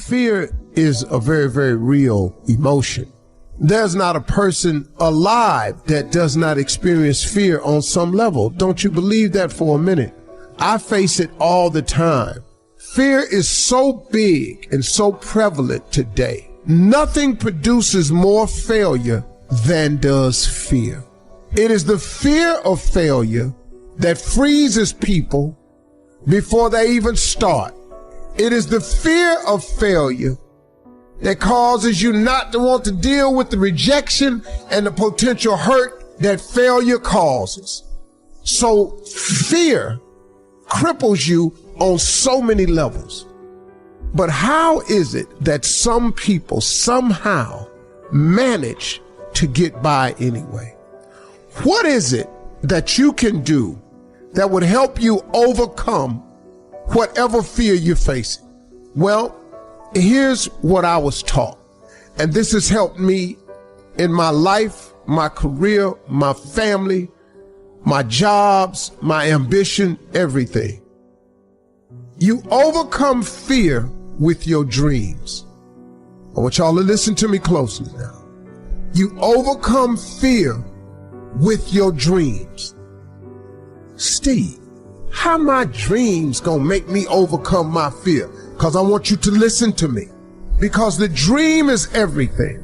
fear is a very, very real emotion. There's not a person alive that does not experience fear on some level. Don't you believe that for a minute? I face it all the time. Fear is so big and so prevalent today. Nothing produces more failure than does fear. It is the fear of failure that freezes people before they even start. It is the fear of failure that causes you not to want to deal with the rejection and the potential hurt that failure causes. So fear cripples you on so many levels. But how is it that some people somehow manage to get by anyway? What is it that you can do that would help you overcome whatever fear you're facing? Well, here's what I was taught, and this has helped me in my life, my career, my family, my jobs, my ambition, everything. You overcome fear with your dreams. I want y'all to listen to me closely now. You overcome fear with your dreams. Steve, how my dreams gonna make me overcome my fear? Because I want you to listen to me. Because the dream is everything.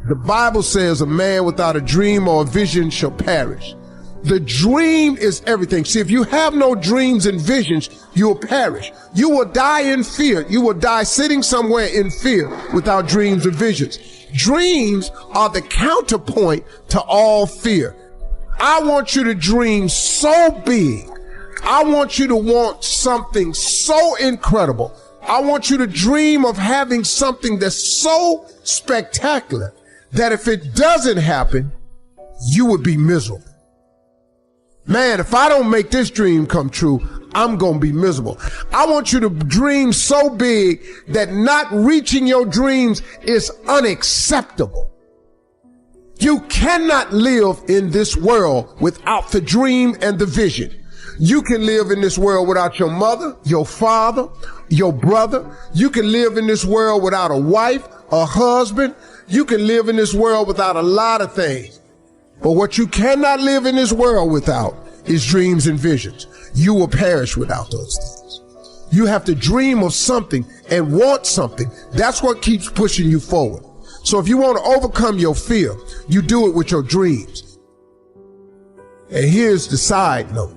The Bible says a man without a dream or a vision shall perish. The dream is everything. See, if you have no dreams and visions, you'll perish. You will die in fear. You will die sitting somewhere in fear without dreams or visions. Dreams are the counterpoint to all fear. I want you to dream so big. I want you to want something so incredible. I want you to dream of having something that's so spectacular that if it doesn't happen, you would be miserable. Man, if I don't make this dream come true, I'm going to be miserable. I want you to dream so big that not reaching your dreams is unacceptable. You cannot live in this world without the dream and the vision. You can live in this world without your mother, your father, your brother. You can live in this world without a wife, a husband. You can live in this world without a lot of things. But what you cannot live in this world without is dreams and visions. You will perish without those things. You have to dream of something and want something. That's what keeps pushing you forward. So if you want to overcome your fear, you do it with your dreams. And here's the side note.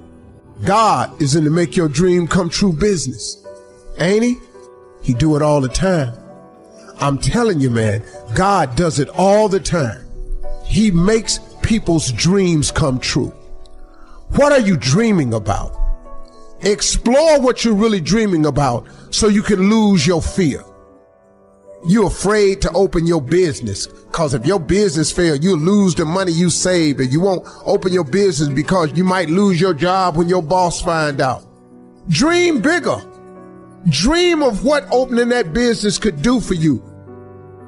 God is in the make your dream come true business. Ain't he? He do it all the time. I'm telling you, man, God does it all the time. He makes people's dreams come true. What are you dreaming about? Explore what you're really dreaming about so you can lose your fear. You're afraid to open your business because if your business fails, you'll lose the money you saved, and you won't open your business because you might lose your job when your boss find out. Dream bigger. Dream of what opening that business could do for you.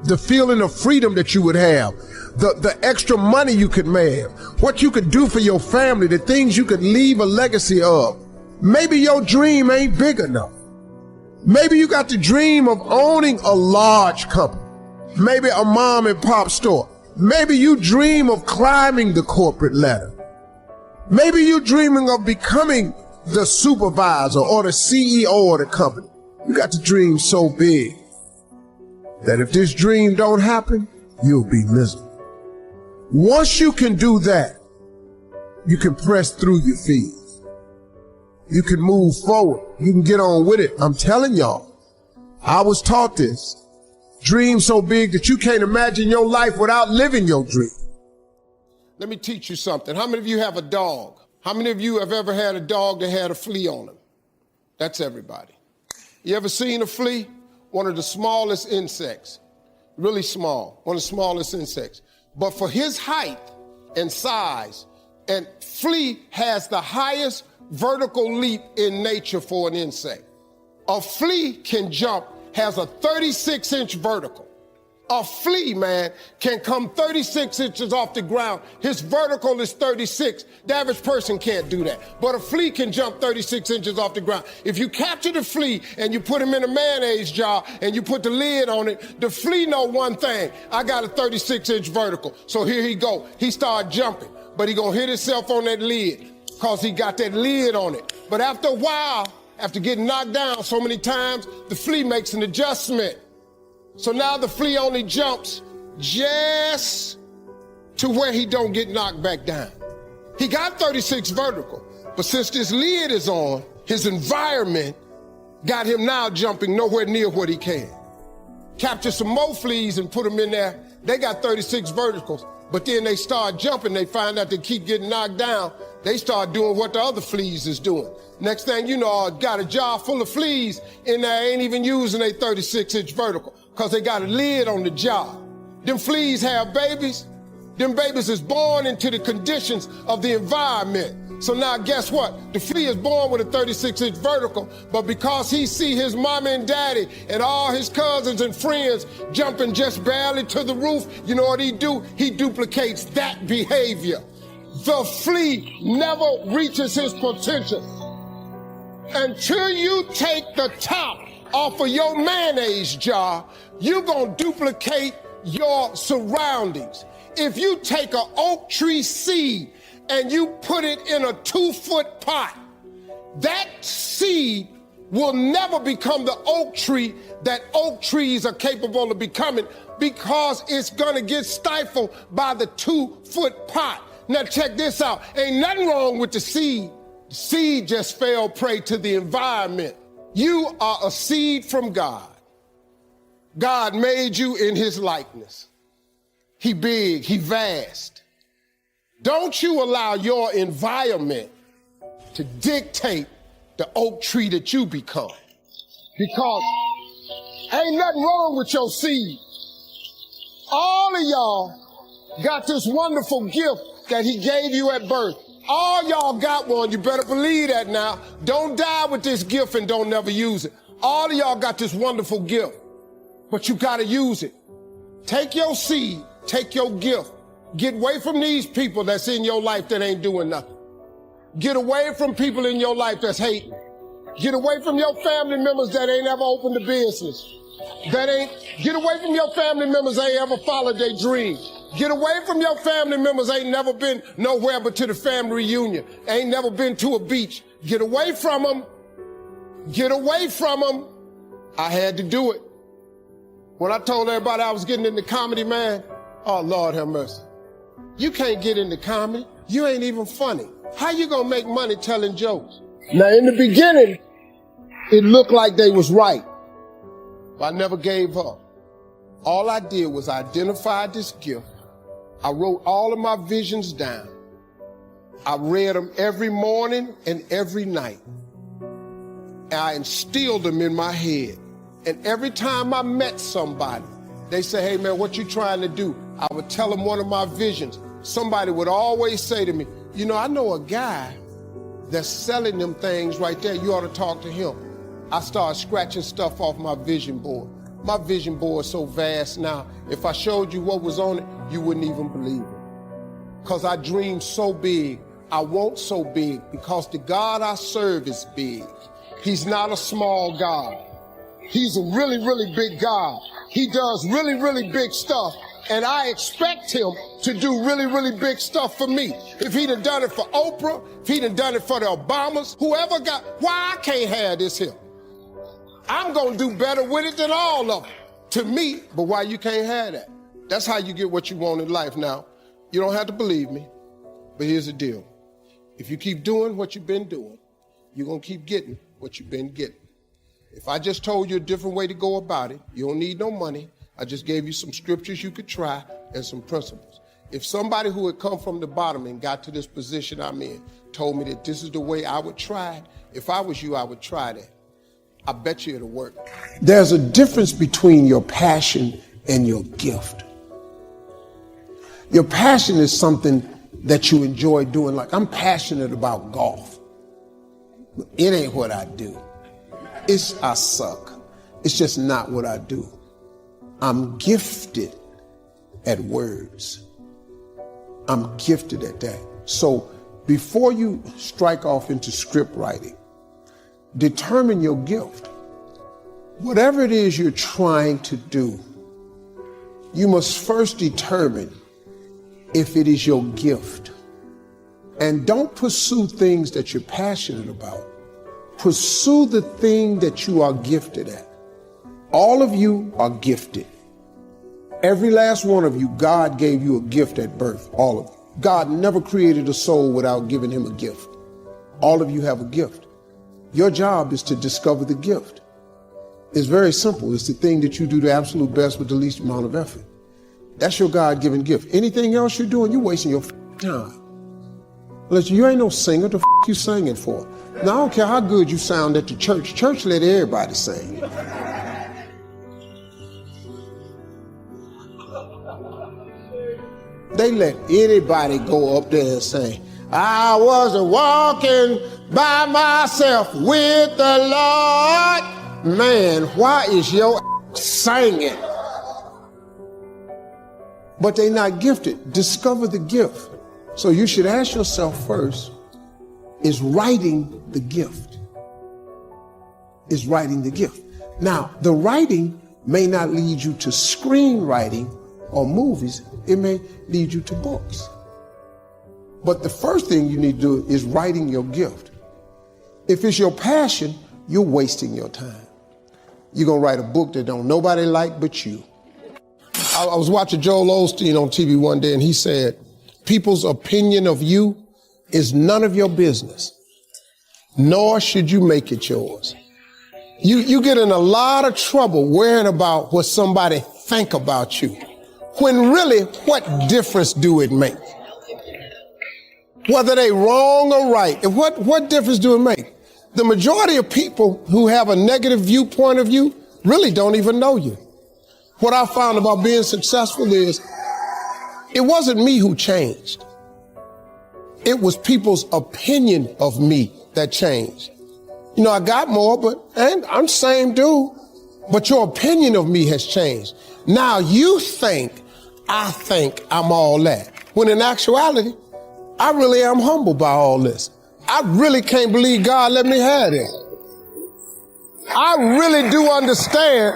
The feeling of freedom that you would have, the extra money you could make, what you could do for your family, the things you could leave a legacy of. Maybe your dream ain't big enough. Maybe you got the dream of owning a large company, maybe a mom and pop store. Maybe you dream of climbing the corporate ladder. Maybe you're dreaming of becoming the supervisor or the CEO of the company. You got to dream so big that if this dream don't happen, you'll be miserable. Once you can do that, you can press through your fears. You can move forward. You can get on with it. I'm telling y'all, I was taught this. Dream so big that you can't imagine your life without living your dream. Let me teach you something. How many of you have a dog? How many of you have ever had a dog that had a flea on him? That's everybody. You ever seen a flea? One of the smallest insects. Really small. One of the smallest insects. But for his height and size, and flea has the highest vertical leap in nature for an insect. A flea can jump, has a 36-inch vertical. A flea, man, can come 36 inches off the ground. His vertical is 36. The average person can't do that. But a flea can jump 36 inches off the ground. If you capture the flea and you put him in a mayonnaise jar and you put the lid on it, the flea know one thing. I got a 36-inch vertical. So here he go. He start jumping. But he gonna hit himself on that lid because he got that lid on it. But after a while, after getting knocked down so many times, the flea makes an adjustment. So now the flea only jumps just to where he don't get knocked back down. He got 36 vertical, but since this lid is on, his environment got him now jumping nowhere near what he can. Capture some more fleas and put them in there. They got 36 verticals, but then they start jumping. They find out they keep getting knocked down. They start doing what the other fleas is doing. Next thing you know, I got a jar full of fleas in there, ain't even using a 36-inch vertical because they got a lid on the jar. Them fleas have babies. Them babies is born into the conditions of the environment. So now guess what? The flea is born with a 36-inch vertical, but because he see his mama and daddy and all his cousins and friends jumping just barely to the roof, you know what he do? He duplicates that behavior. The flea never reaches his potential until you take the top off of your mayonnaise jar. You're gonna duplicate your surroundings. If you take an oak tree seed and you put it in a 2-foot pot, that seed will never become the oak tree that oak trees are capable of becoming because it's gonna get stifled by the 2-foot pot. Now check this out. Ain't nothing wrong with the seed. The seed just fell prey to the environment. You are a seed from God. God made you in his likeness. He big, he vast. Don't you allow your environment to dictate the oak tree that you become. Because ain't nothing wrong with your seed. All of y'all got this wonderful gift that he gave you at birth. All y'all got one. You better believe that now. Don't die with this gift and don't never use it. All of y'all got this wonderful gift, but you got to use it. Take your seed, take your gift. Get away from these people that's in your life that ain't doing nothing. Get away from people in your life that's hating. Get away from your family members that ain't ever opened a business. Get away from your family members that ain't ever followed their dreams. Get away from your family members ain't never been nowhere but to the family reunion. Ain't never been to a beach. Get away from them. Get away from them. I had to do it. When I told everybody I was getting into comedy, man, oh Lord have mercy. You can't get into comedy. You ain't even funny. How you gonna make money telling jokes? Now in the beginning, it looked like they was right, but I never gave up. All I did was identify this gift. I wrote all of my visions down. I read them every morning and every night. And I instilled them in my head. And every time I met somebody, they say, hey man, what you trying to do? I would tell them one of my visions. Somebody would always say to me, you know, I know a guy that's selling them things right there. You ought to talk to him. I started scratching stuff off my vision board. My vision board is so vast now. If I showed you what was on it, you wouldn't even believe it. Because I dream so big. I want so big because the God I serve is big. He's not a small God. He's a really, really big God. He does really, really big stuff. And I expect him to do really, really big stuff for me. If he'd have done it for Oprah, if he'd have done it for the Obamas, whoever got, why I can't have this here? I'm going to do better with it than all of them. To me, but why you can't have that? That's how you get what you want in life now. You don't have to believe me, but here's the deal. If you keep doing what you've been doing, you're going to keep getting what you've been getting. If I just told you a different way to go about it, you don't need no money. I just gave you some scriptures you could try and some principles. If somebody who had come from the bottom and got to this position I'm in told me that this is the way I would try it, if I was you, I would try that. I bet you it'll work. There's a difference between your passion and your gift. Your passion is something that you enjoy doing. Like, I'm passionate about golf. But it ain't what I do. I suck. It's just not what I do. I'm gifted at words. I'm gifted at that. So before you strike off into script writing, determine your gift. Whatever it is you're trying to do, you must first determine if it is your gift. And don't pursue things that you're passionate about. Pursue the thing that you are gifted at. All of you are gifted. Every last one of you, God gave you a gift at birth, all of you. God never created a soul without giving him a gift. All of you have a gift. Your job is to discover the gift. It's very simple. It's the thing that you do the absolute best with the least amount of effort. That's your God-given gift. Anything else you're doing, you're wasting your time. Listen, you ain't no singer. The you singing for? Now, I don't care how good you sound at the church. Church let everybody sing. They let anybody go up there and sing. I was walking by myself with the Lord. Man, why is your singing? But they not gifted. Discover the gift. So you should ask yourself first, is writing the gift? Is writing the gift? Now, the writing may not lead you to screenwriting or movies. It may lead you to books. But the first thing you need to do is writing your gift. If it's your passion, you're wasting your time. You're going to write a book that don't nobody like but you. I was watching Joel Osteen on TV one day, and he said, people's opinion of you is none of your business, nor should you make it yours. You get in a lot of trouble worrying about what somebody think about you, when really, what difference do it make? Whether they wrong or right, and what difference do it make? The majority of people who have a negative viewpoint of you really don't even know you. What I found about being successful is it wasn't me who changed. It was people's opinion of me that changed. You know, I got more, and I'm the same dude, but your opinion of me has changed. Now you think I'm all that. When in actuality, I really am humbled by all this. I really can't believe God let me have it. I really do understand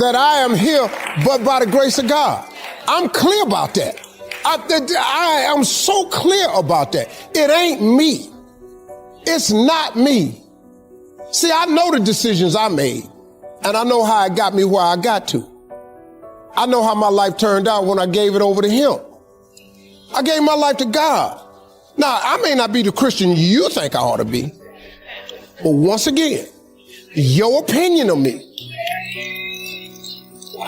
that I am here but by the grace of God. I'm clear about that. I am so clear about that. It ain't me. It's not me. See, I know the decisions I made, and I know how it got me where I got to. I know how my life turned out when I gave it over to him. I gave my life to God. Now, I may not be the Christian you think I ought to be, but once again, your opinion of me,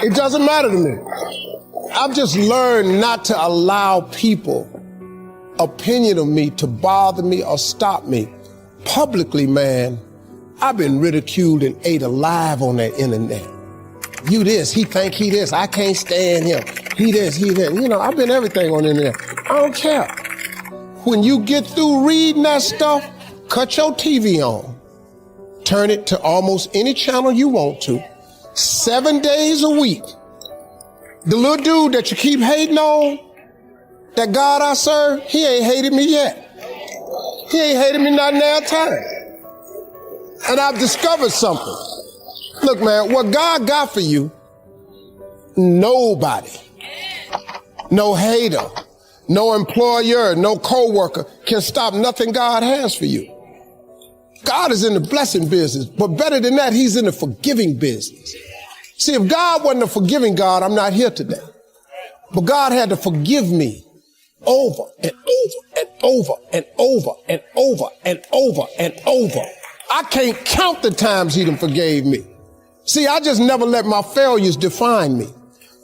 it doesn't matter to me. I've just learned not to allow people opinion of me to bother me or stop me. Publicly, man, I've been ridiculed and ate alive on that internet. You this, he think he this, I can't stand him. He this, he that. You know, I've been everything on the internet. I don't care. When you get through reading that stuff, cut your TV on. Turn it to almost any channel you want to. 7 days a week. The little dude that you keep hating on, that God I serve, he ain't hated me yet. He ain't hated me not now time. And I've discovered something. Look, man, what God got for you, nobody, no hater, no employer, no co-worker can stop nothing God has for you. God is in the blessing business, but better than that, he's in the forgiving business. See, if God wasn't a forgiving God, I'm not here today. But God had to forgive me over and over and over and over and over and over and over. I can't count the times he done forgave me. See, I just never let my failures define me.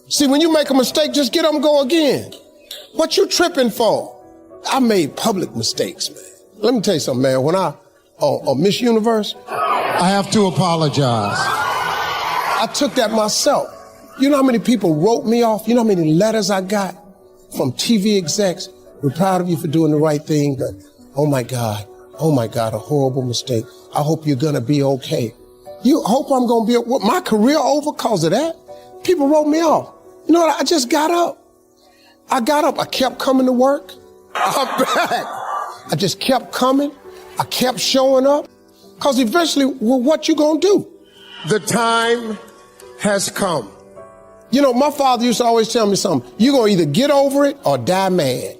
See, when you make a mistake, just get up and go again. What you tripping for? I made public mistakes, man. Let me tell you something, man. When Miss Universe, I have to apologize. I took that myself. You know how many people wrote me off? You know how many letters I got from TV execs? We're proud of you for doing the right thing, but oh my God, a horrible mistake. I hope you're gonna be okay. You hope I'm gonna be, what, my career over cause of that? People wrote me off. You know what? I just got up. I got up. I kept coming to work. I'm back. I just kept coming. I kept showing up. Because eventually, well, what you gonna do? The time has come. You know, my father used to always tell me something. You're gonna either get over it or die mad.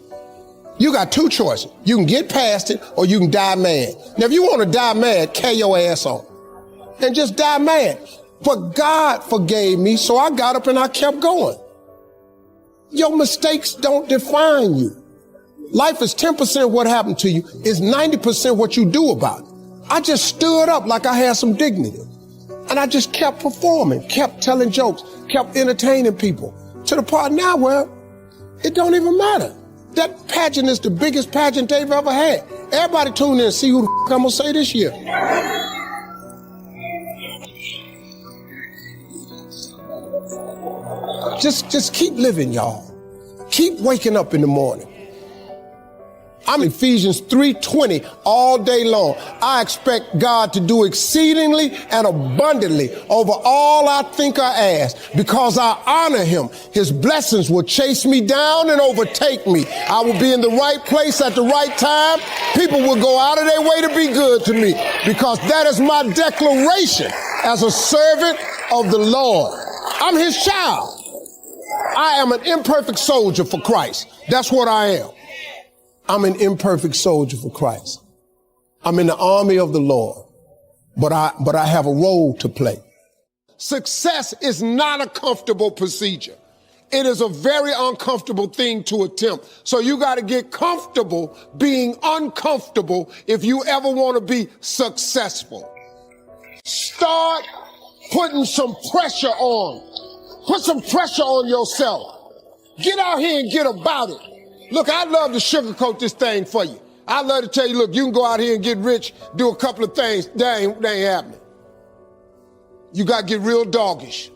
You got two choices. You can get past it or you can die mad. Now, if you want to die mad, carry your ass on and just die mad. But God forgave me, so I got up and I kept going. Your mistakes don't define you. Life is 10% what happened to you, is 90% what you do about it. I just stood up like I had some dignity. And I just kept performing, kept telling jokes, kept entertaining people. To the part now where it don't even matter. That pageant is the biggest pageant they've ever had. Everybody tune in and see who the f I'm gonna say this year. Just keep living, y'all. Keep waking up in the morning. I'm in Ephesians 3:20 all day long. I expect God to do exceedingly and abundantly over all I think or ask. Because I honor him, his blessings will chase me down and overtake me. I will be in the right place at the right time. People will go out of their way to be good to me, because that is my declaration as a servant of the Lord. I'm his child. I am an imperfect soldier for Christ. That's what I am. I'm an imperfect soldier for Christ. I'm in the army of the Lord, but I have a role to play. Success is not a comfortable procedure. It is a very uncomfortable thing to attempt. So you got to get comfortable being uncomfortable if you ever want to be successful. Start putting some pressure on. Put some pressure on yourself. Get out here and get about it. Look, I'd love to sugarcoat this thing for you. I'd love to tell you, look, you can go out here and get rich, do a couple of things. That ain't happening. You got to get real doggish.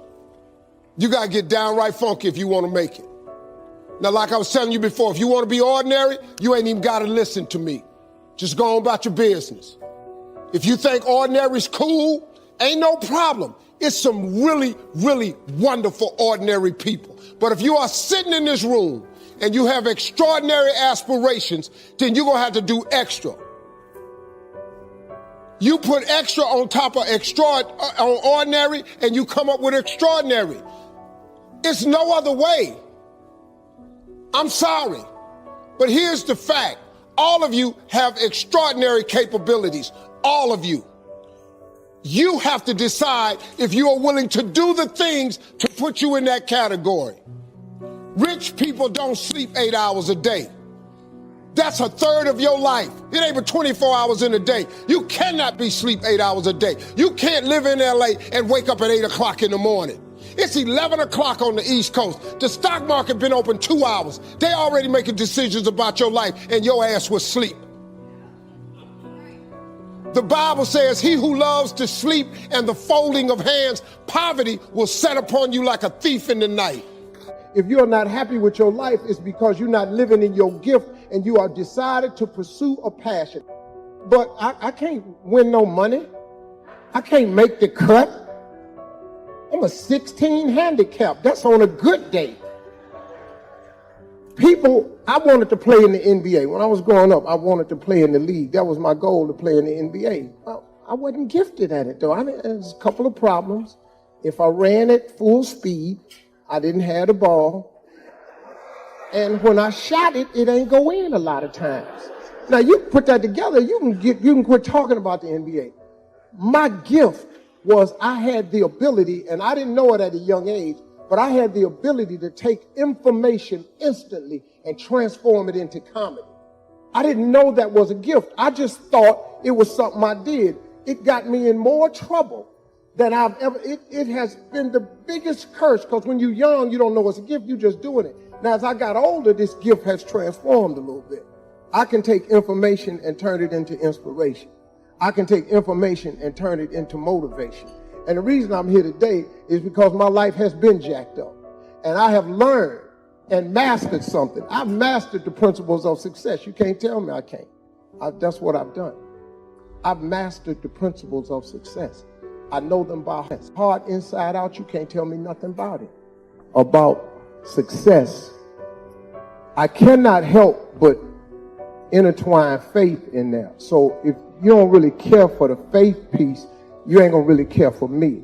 You got to get downright funky if you want to make it. Now, like I was telling you before, if you want to be ordinary, you ain't even got to listen to me. Just go on about your business. If you think ordinary's cool, ain't no problem. It's some really, really wonderful ordinary people. But if you are sitting in this room and you have extraordinary aspirations, then you're going to have to do extra. You put extra on top of ordinary, and you come up with extraordinary. It's no other way. I'm sorry, but here's the fact. All of you have extraordinary capabilities. All of you. You have to decide if you are willing to do the things to put you in that category. Rich people don't sleep 8 hours a day. That's a third of your life. It ain't but 24 hours in a day. You cannot be sleep 8 hours a day. You can't live in LA and wake up at 8 o'clock in the morning. It's 11 o'clock on the East Coast. The stock market been open 2 hours. They already making decisions about your life, and your ass was asleep. The Bible says, he who loves to sleep and the folding of hands, poverty will set upon you like a thief in the night. If you're not happy with your life, it's because you're not living in your gift and you are decided to pursue a passion. But I can't win no money. I can't make the cut. I'm a 16 handicap. That's on a good day. I wanted to play in the NBA. When I was growing up, I wanted to play in the league. That was my goal, to play in the NBA. Well, I wasn't gifted at it, though. There's a couple of problems. If I ran at full speed, I didn't have the ball. And when I shot it, it ain't go in a lot of times. Now, you put that together, you can quit talking about the NBA. My gift was I had the ability, and I didn't know it at a young age, but I had the ability to take information instantly and transform it into comedy. I didn't know that was a gift. I just thought it was something I did. It got me in more trouble than I've ever. It has been the biggest curse, because when you're young, you don't know it's a gift. You're just doing it. Now, as I got older, this gift has transformed a little bit. I can take information and turn it into inspiration. I can take information and turn it into motivation. And the reason I'm here today is because my life has been jacked up. And I have learned and mastered something. I've mastered the principles of success. You can't tell me I can't. That's what I've done. I've mastered the principles of success. I know them by heart, inside out. You can't tell me nothing about it. About success. I cannot help but intertwine faith in there. So if you don't really care for the faith piece, you ain't gonna really care for me.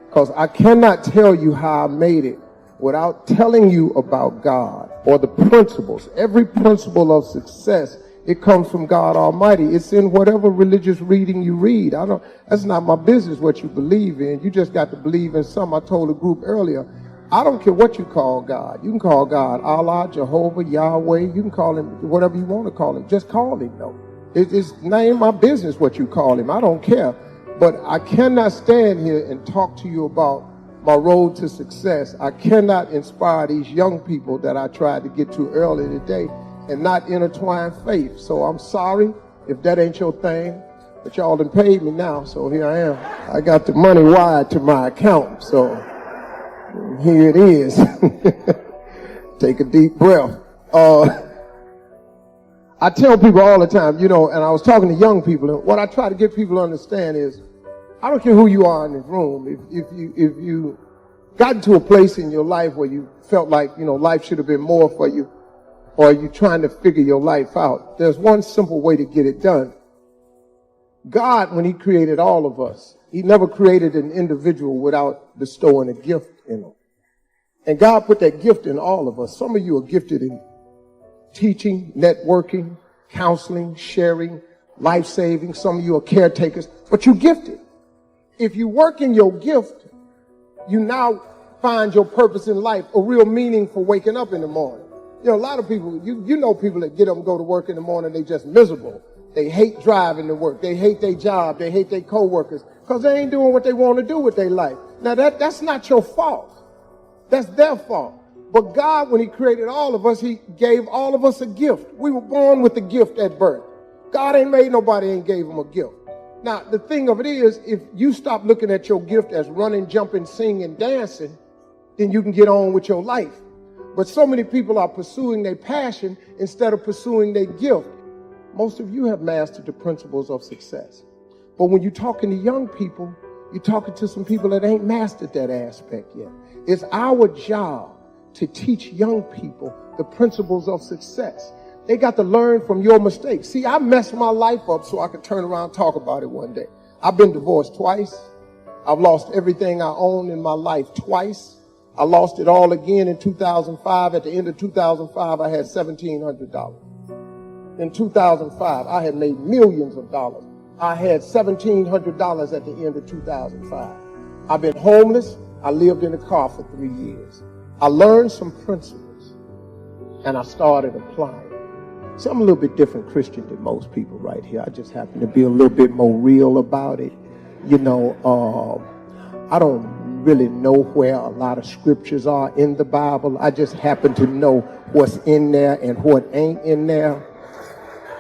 Because I cannot tell you how I made it without telling you about God or the principles. Every principle of success, it comes from God Almighty. It's in whatever religious reading you read. That's not my business what you believe in. You just got to believe in something. I told a group earlier, I don't care what you call God. You can call God Allah, Jehovah, Yahweh. You can call him whatever you want to call him. Just call him, though. It's not my business what you call him. I don't care. But I cannot stand here and talk to you about my road to success. I cannot inspire these young people that I tried to get to earlier today and not intertwine faith. So I'm sorry if that ain't your thing, but y'all done paid me now, so here I am. I got the money wired to my account, so here it is. Take a deep breath. I tell people all the time, and I was talking to young people, and what I try to get people to understand is, I don't care who you are in this room. If you got to a place in your life where you felt like, life should have been more for you, or you're trying to figure your life out, there's one simple way to get it done. God, when he created all of us, he never created an individual without bestowing a gift in them. And God put that gift in all of us. Some of you are gifted in teaching, networking, counseling, sharing, life-saving. Some of you are caretakers, but you're gifted. If you work in your gift, you now find your purpose in life, a real meaning for waking up in the morning. A lot of people, you know people that get up and go to work in the morning, they just miserable. They hate driving to work. They hate their job. They hate their coworkers because they ain't doing what they want to do with their life. Now that's not your fault. That's their fault. But God, when he created all of us, he gave all of us a gift. We were born with a gift at birth. God ain't made nobody and gave them a gift. Now, the thing of it is, if you stop looking at your gift as running, jumping, singing, dancing, then you can get on with your life. But so many people are pursuing their passion instead of pursuing their gift. Most of you have mastered the principles of success. But when you're talking to young people, you're talking to some people that ain't mastered that aspect yet. It's our job to teach young people the principles of success. They got to learn from your mistakes. See, I messed my life up so I could turn around and talk about it one day. I've been divorced twice. I've lost everything I own in my life twice. I lost it all again in 2005. At the end of 2005, I had $1,700. In 2005, I had made millions of dollars. I had $1,700 at the end of 2005. I've been homeless. I lived in a car for 3 years. I learned some principles, and I started applying. See, I'm a little bit different Christian than most people right here. I just happen to be a little bit more real about it. I don't really know where a lot of scriptures are in the Bible. I just happen to know what's in there and what ain't in there.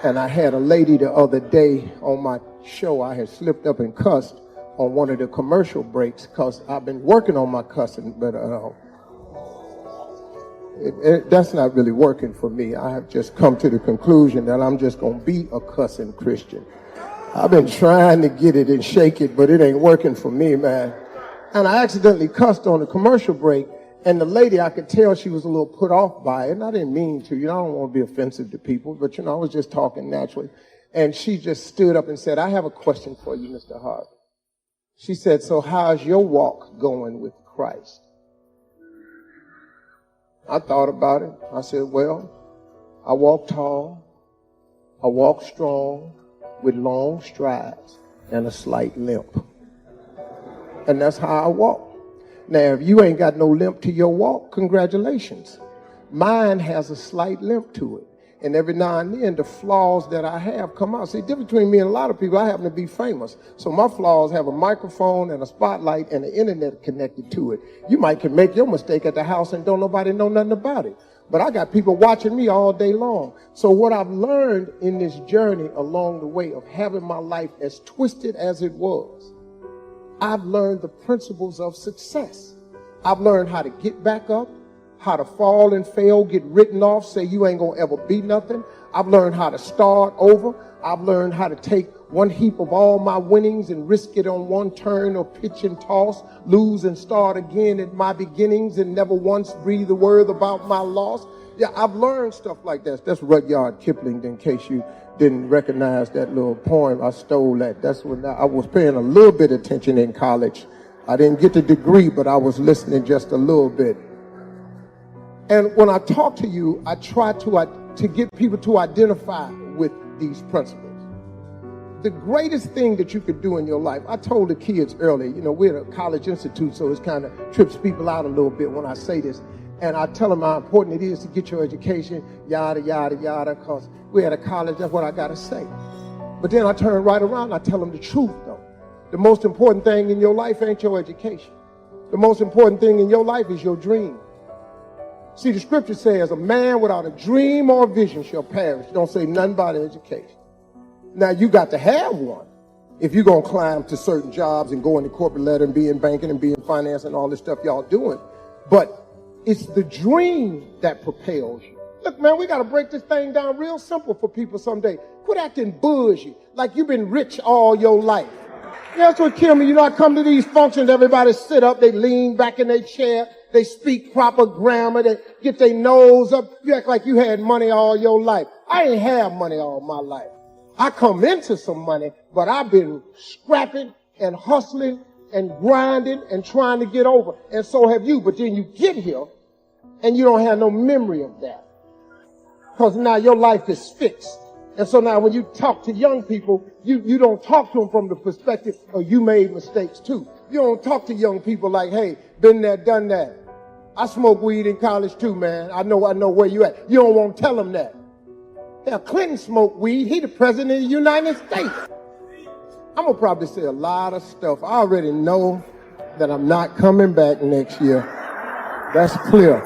And I had a lady the other day on my show. I had slipped up and cussed on one of the commercial breaks because I've been working on my cussing, but that's not really working for me. I have just come to the conclusion that I'm just going to be a cussing Christian. I've been trying to get it and shake it, but it ain't working for me, man. And I accidentally cussed on a commercial break, and the lady, I could tell she was a little put off by it, and I didn't mean to. I don't want to be offensive to people, but, I was just talking naturally. And she just stood up and said, I have a question for you, Mr. Harvey. She said, so how's your walk going with Christ? I thought about it. I said, well, I walk tall, I walk strong, with long strides and a slight limp. And that's how I walk. Now, if you ain't got no limp to your walk, congratulations. Mine has a slight limp to it. And every now and then, the flaws that I have come out. See, the difference between me and a lot of people, I happen to be famous. So my flaws have a microphone and a spotlight and the internet connected to it. You might can make your mistake at the house and don't nobody know nothing about it. But I got people watching me all day long. So what I've learned in this journey along the way of having my life as twisted as it was, I've learned the principles of success. I've learned how to get back up, how to fall and fail, get written off, say you ain't gonna ever be nothing. I've learned how to start over. I've learned how to take one heap of all my winnings and risk it on one turn or pitch and toss, lose and start again at my beginnings and never once breathe a word about my loss. Yeah, I've learned stuff like that. That's Rudyard Kipling, in case you didn't recognize that little poem. I stole that. That's when I was paying a little bit of attention in college. I didn't get the degree, but I was listening just a little bit. And when I talk to you, I try to get people to identify with these principles. The greatest thing that you could do in your life, I told the kids earlier, we're at a college institute, so it kind of trips people out a little bit when I say this. And I tell them how important it is to get your education, yada, yada, yada, because we're at a college, that's what I got to say. But then I turn right around, I tell them the truth, though. The most important thing in your life ain't your education. The most important thing in your life is your dream. See, the scripture says, a man without a dream or a vision shall perish. Don't say nothing about education. Now, you got to have one if you're going to climb to certain jobs and go into corporate ladder and be in banking and be in finance and all this stuff y'all doing. But it's the dream that propels you. Look, man, we got to break this thing down real simple for people someday. Quit acting bougie like you've been rich all your life. That's what killed me. I come to these functions, everybody sit up, they lean back in their chair, they speak proper grammar, they get their nose up. You act like you had money all your life. I ain't had money all my life. I come into some money, but I've been scrapping and hustling and grinding and trying to get over. And so have you. But then you get here and you don't have no memory of that. Because now your life is fixed. And so now when you talk to young people, you don't talk to them from the perspective of you made mistakes too. You don't talk to young people like, hey, been there, done that. I smoked weed in college too, man. I know where you at. You don't want to tell them that. Now, Clinton smoked weed. He the president of the United States. I'm going to probably say a lot of stuff. I already know that I'm not coming back next year. That's clear.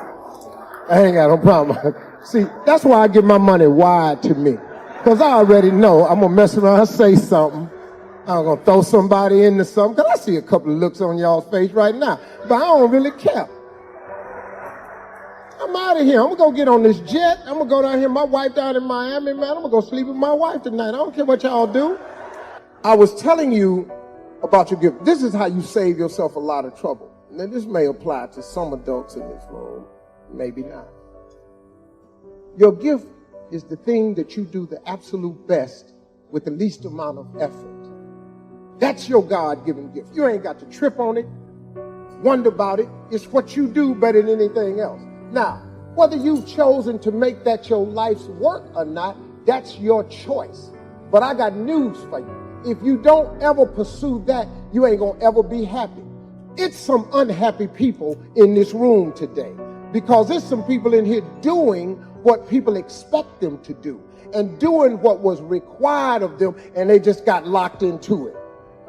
I ain't got no problem. See, that's why I give my money wide to me. Because I already know I'm going to mess around and say something. I'm going to throw somebody into something. Because I see a couple of looks on y'all's face right now. But I don't really care. I'm out of here. I'm going to go get on this jet. I'm going to go down here. My wife down in Miami, man. I'm going to go sleep with my wife tonight. I don't care what y'all do. I was telling you about your gift. This is how you save yourself a lot of trouble. Now, this may apply to some adults in this room. Maybe not. Your gift is the thing that you do the absolute best with the least amount of effort. That's your God-given gift. You ain't got to trip on it, wonder about it. It's what you do better than anything else. Now, whether you've chosen to make that your life's work or not, that's your choice. But I got news for you. If you don't ever pursue that, you ain't gonna ever be happy. It's some unhappy people in this room today because there's some people in here doing what people expect them to do and doing what was required of them, and they just got locked into it.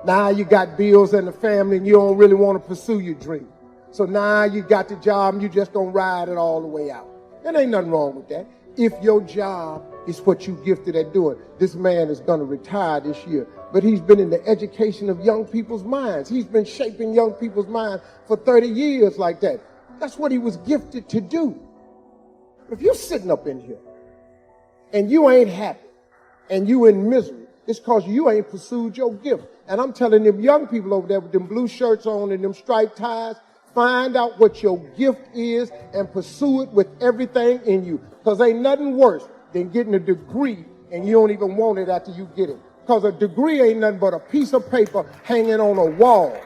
Now you got bills and a family and you don't really want to pursue your dream. So now you got the job and you just gonna ride it all the way out. There ain't nothing wrong with that. If your job is what you gifted at doing. This man is gonna retire this year, but he's been in the education of young people's minds. He's been shaping young people's minds for 30 years like that. That's what he was gifted to do. If you're sitting up in here and you ain't happy and you in misery, it's because you ain't pursued your gift. And I'm telling them young people over there with them blue shirts on and them striped ties, find out what your gift is and pursue it with everything in you. Because ain't nothing worse than getting a degree and you don't even want it after you get it. Because a degree ain't nothing but a piece of paper hanging on a wall.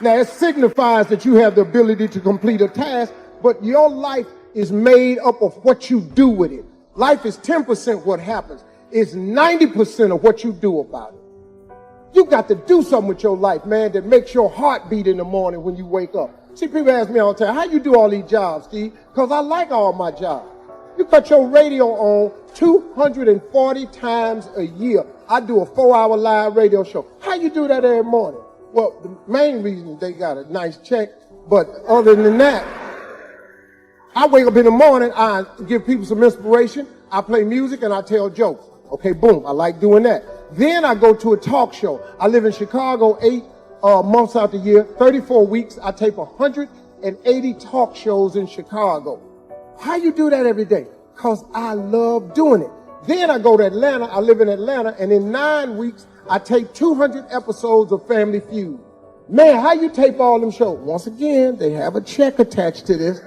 Now, it signifies that you have the ability to complete a task, but your life is made up of what you do with it. Life is 10% what happens. It's 90% of what you do about it. You got to do something with your life, man, that makes your heart beat in the morning when you wake up. See, people ask me all the time, how you do all these jobs, Steve? Because I like all my jobs. You cut your radio on 240 times a year. I do a 4-hour live radio show. How you do that every morning? Well, the main reason they got a nice check, but other than that, I wake up in the morning, I give people some inspiration, I play music, and I tell jokes. Okay, boom, I like doing that. Then I go to a talk show. I live in Chicago 8 months out the year, 34 weeks. I tape 180 talk shows in Chicago. How you do that every day? Because I love doing it. Then I go to Atlanta. I live in Atlanta, and in 9 weeks, I taped 200 episodes of Family Feud. Man, how you tape all them shows? Once again, they have a check attached to this.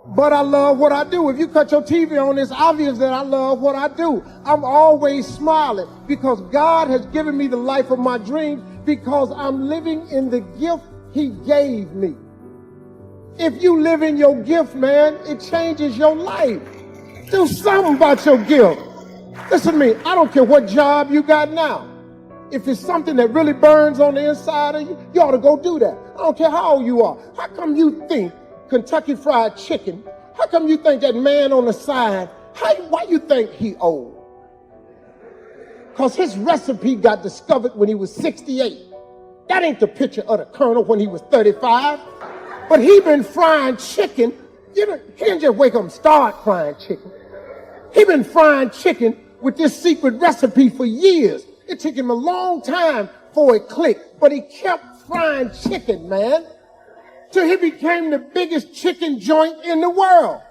But I love what I do. If you cut your TV on, it's obvious that I love what I do. I'm always smiling because God has given me the life of my dreams because I'm living in the gift he gave me. If you live in your gift, man, it changes your life. Do something about your gift. Listen to me, I don't care what job you got now. If it's something that really burns on the inside of you, you ought to go do that. I don't care how old you are. How come you think Kentucky Fried Chicken, how come you think that man on the side, why you think he old? Because his recipe got discovered when he was 68. That ain't the picture of the Colonel when he was 35. But he been frying chicken. He didn't just wake up and start frying chicken. He been frying chicken with this secret recipe for years. It took him a long time for it clicked, but he kept frying chicken, man, till he became the biggest chicken joint in the world.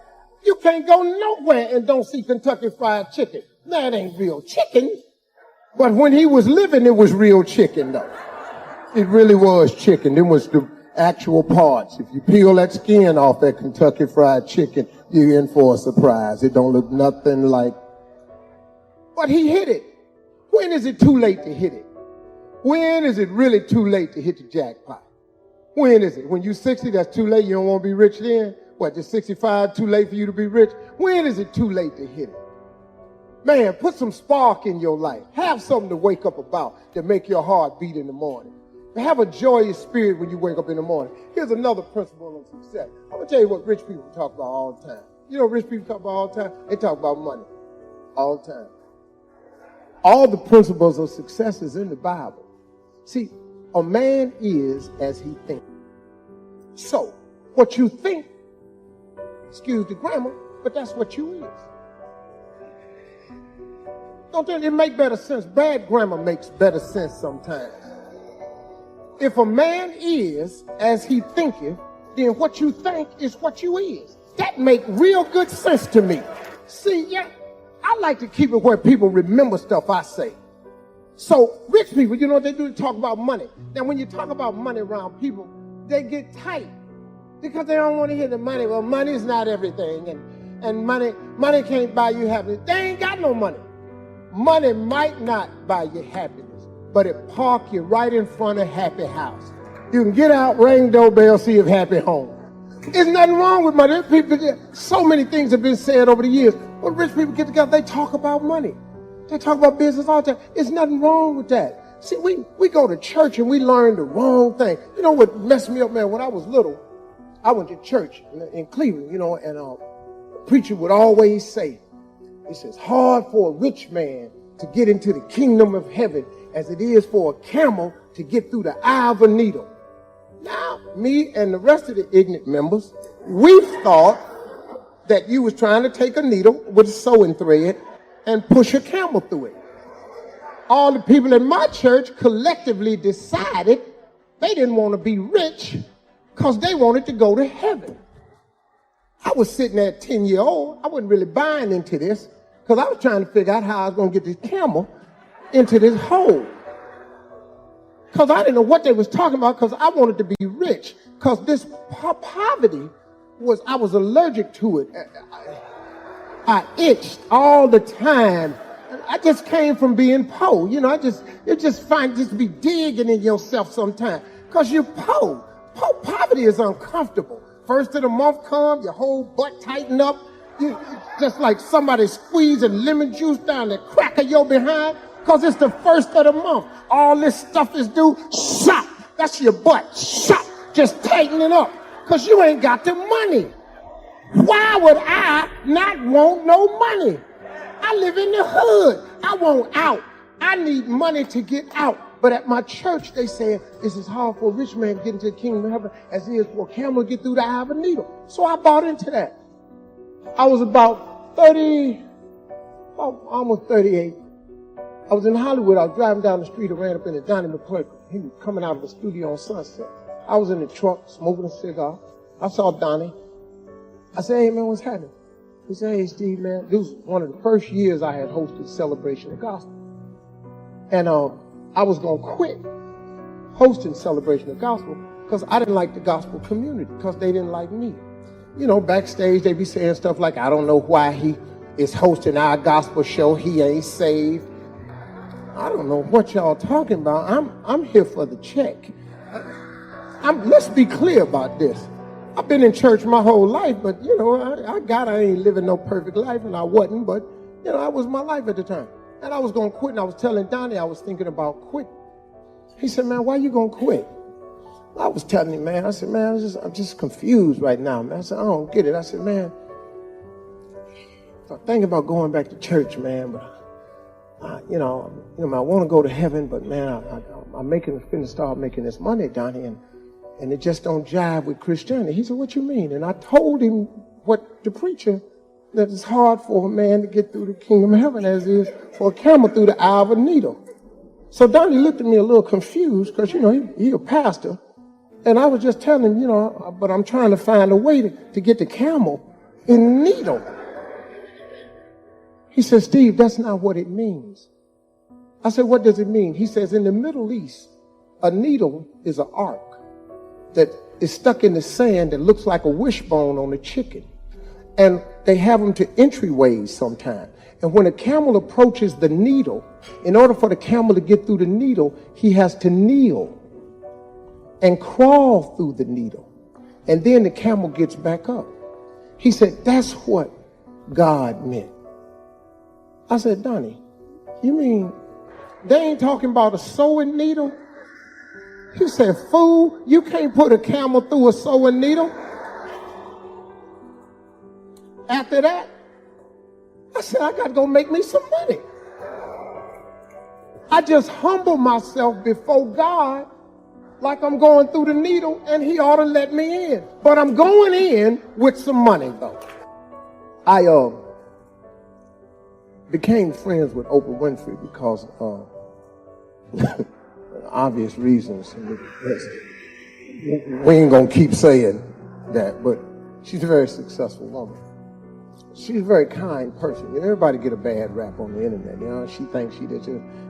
You can't go nowhere and don't see Kentucky Fried Chicken. That ain't real chicken. But when he was living, it was real chicken, though. It really was chicken. It was the actual parts. If you peel that skin off that Kentucky Fried Chicken, you're in for a surprise. It don't look nothing like. But he hit it. When is it too late to hit it? When is it really too late to hit the jackpot? When is it? When you're 60, that's too late. You don't want to be rich then? What, just 65, too late for you to be rich? When is it too late to hit it? Man, put some spark in your life. Have something to wake up about that make your heart beat in the morning. Have a joyous spirit when you wake up in the morning. Here's another principle of success. I'm going to tell you what rich people talk about all the time. You know what rich people talk about all the time? They talk about money all the time. All the principles of success is in the Bible. See, a man is as he thinks. So, what you think, excuse the grammar, but that's what you is. Don't it make better sense? Bad grammar makes better sense sometimes. If a man is as he thinketh, then what you think is what you is. That make real good sense to me. See, yeah, I like to keep it where people remember stuff I say. So rich people, you know what they do? They talk about money. Now, when you talk about money around people, they get tight because they don't want to hear the money. Well, money is not everything, and money can't buy you happiness. They ain't got no money. Money might not buy you happiness, but it park you right in front of Happy House. You can get out, ring doorbell, see if Happy home. There's nothing wrong with money. People, so many things have been said over the years. When rich people get together, they talk about money. They talk about business all the time. There's nothing wrong with that. See, we go to church and we learn the wrong thing. You know what messed me up, man? When I was little, I went to church in Cleveland, you know, and a preacher would always say, he says, hard for a rich man to get into the kingdom of heaven as it is for a camel to get through the eye of a needle. Now, me and the rest of the ignorant members, we thought that you was trying to take a needle with a sewing thread and push a camel through it. All the people in my church collectively decided they didn't want to be rich because they wanted to go to heaven. I was sitting there at 10-year-old. I wasn't really buying into this because I was trying to figure out how I was going to get this camel into this hole. Because I didn't know what they was talking about because I wanted to be rich. Because this poverty I was allergic to it. I itched all the time. I just came from being poor. You know, you just be digging in yourself sometimes. Because you're poor. Poverty is uncomfortable. First of the month comes, your whole butt tighten up. You just like somebody squeezing lemon juice down the crack of your behind. Because it's the first of the month. All this stuff is due. Shop. That's your butt. Shop. Just tightening up. Because you ain't got the money. Why would I not want no money? I live in the hood. I want out. I need money to get out. But at my church, they say it's as hard for a rich man to get into the kingdom of heaven as it is for a camel to get through the eye of a needle. So I bought into that. I was about almost 38. I was in Hollywood. I was driving down the street. I ran up into Donnie McClurkin. He was coming out of the studio on Sunset. I was in the truck smoking a cigar. I saw Donnie. I said, hey, man, what's happening? He said, hey, Steve, man, this was one of the first years I had hosted Celebration of Gospel. And I was going to quit hosting Celebration of Gospel because I didn't like the gospel community because they didn't like me. You know, backstage they be saying stuff like, I don't know why he is hosting our gospel show. He ain't saved. I don't know what y'all talking about. I'm here for the check. Let's be clear about this. I've been in church my whole life, but, you know, I ain't living no perfect life, and I wasn't, but, you know, that was my life at the time. And I was going to quit, and I was telling Donnie I was thinking about quitting. He said, man, why you going to quit? I was telling him, man, I said, man, I'm just confused right now, man. I said, I don't get it. I said, man, I'm thinking about going back to church, man, but, I want to go to heaven, but, man, I'm finna start making this money, Donnie, and it just don't jive with Christianity. He said, what you mean? And I told him what the preacher, that it's hard for a man to get through the kingdom of heaven as it is for a camel through the eye of a needle. So Donnie looked at me a little confused because, you know, he a pastor. And I was just telling him, you know, but I'm trying to find a way to get the camel in the needle. He said, Steve, that's not what it means. I said, what does it mean? He says, in the Middle East, a needle is an arc that is stuck in the sand that looks like a wishbone on a chicken. And they have them to entryways sometimes. And when a camel approaches the needle, in order for the camel to get through the needle, he has to kneel and crawl through the needle. And then the camel gets back up. He said, that's what God meant. I said, Donnie, you mean they ain't talking about a sewing needle? He said, fool, you can't put a camel through a sewing needle. After that, I said, I got to go make me some money. I just humble myself before God like I'm going through the needle, and he ought to let me in. But I'm going in with some money, though. I became friends with Oprah Winfrey because obvious reasons. We ain't going to keep saying that, but she's a very successful woman. She's a very kind person. Everybody get a bad rap on the internet. You know, she thinks she did.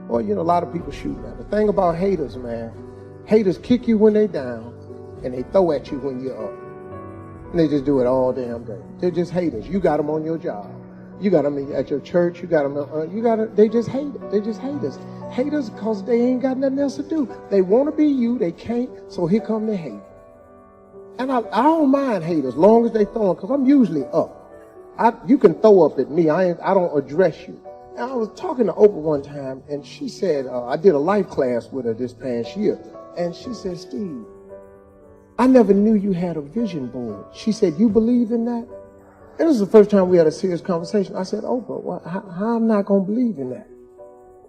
Well, you know, a lot of people shoot at her. The thing about haters, man, haters kick you when they down, and they throw at you when you're up. And they just do it all damn day. They're just haters. You got them on your job. You got them at your church. You got them. They just hate it. They just haters. Haters because they ain't got nothing else to do. They want to be you. They can't. So here come the hate. And I don't mind haters as long as they throw them, because I'm usually up. You can throw up at me. I don't address you. And I was talking to Oprah one time, and she said, I did a life class with her this past year. And she said, Steve, I never knew you had a vision board. She said, you believe in that? And this is the first time we had a serious conversation. I said, Oprah, how I'm not going to believe in that?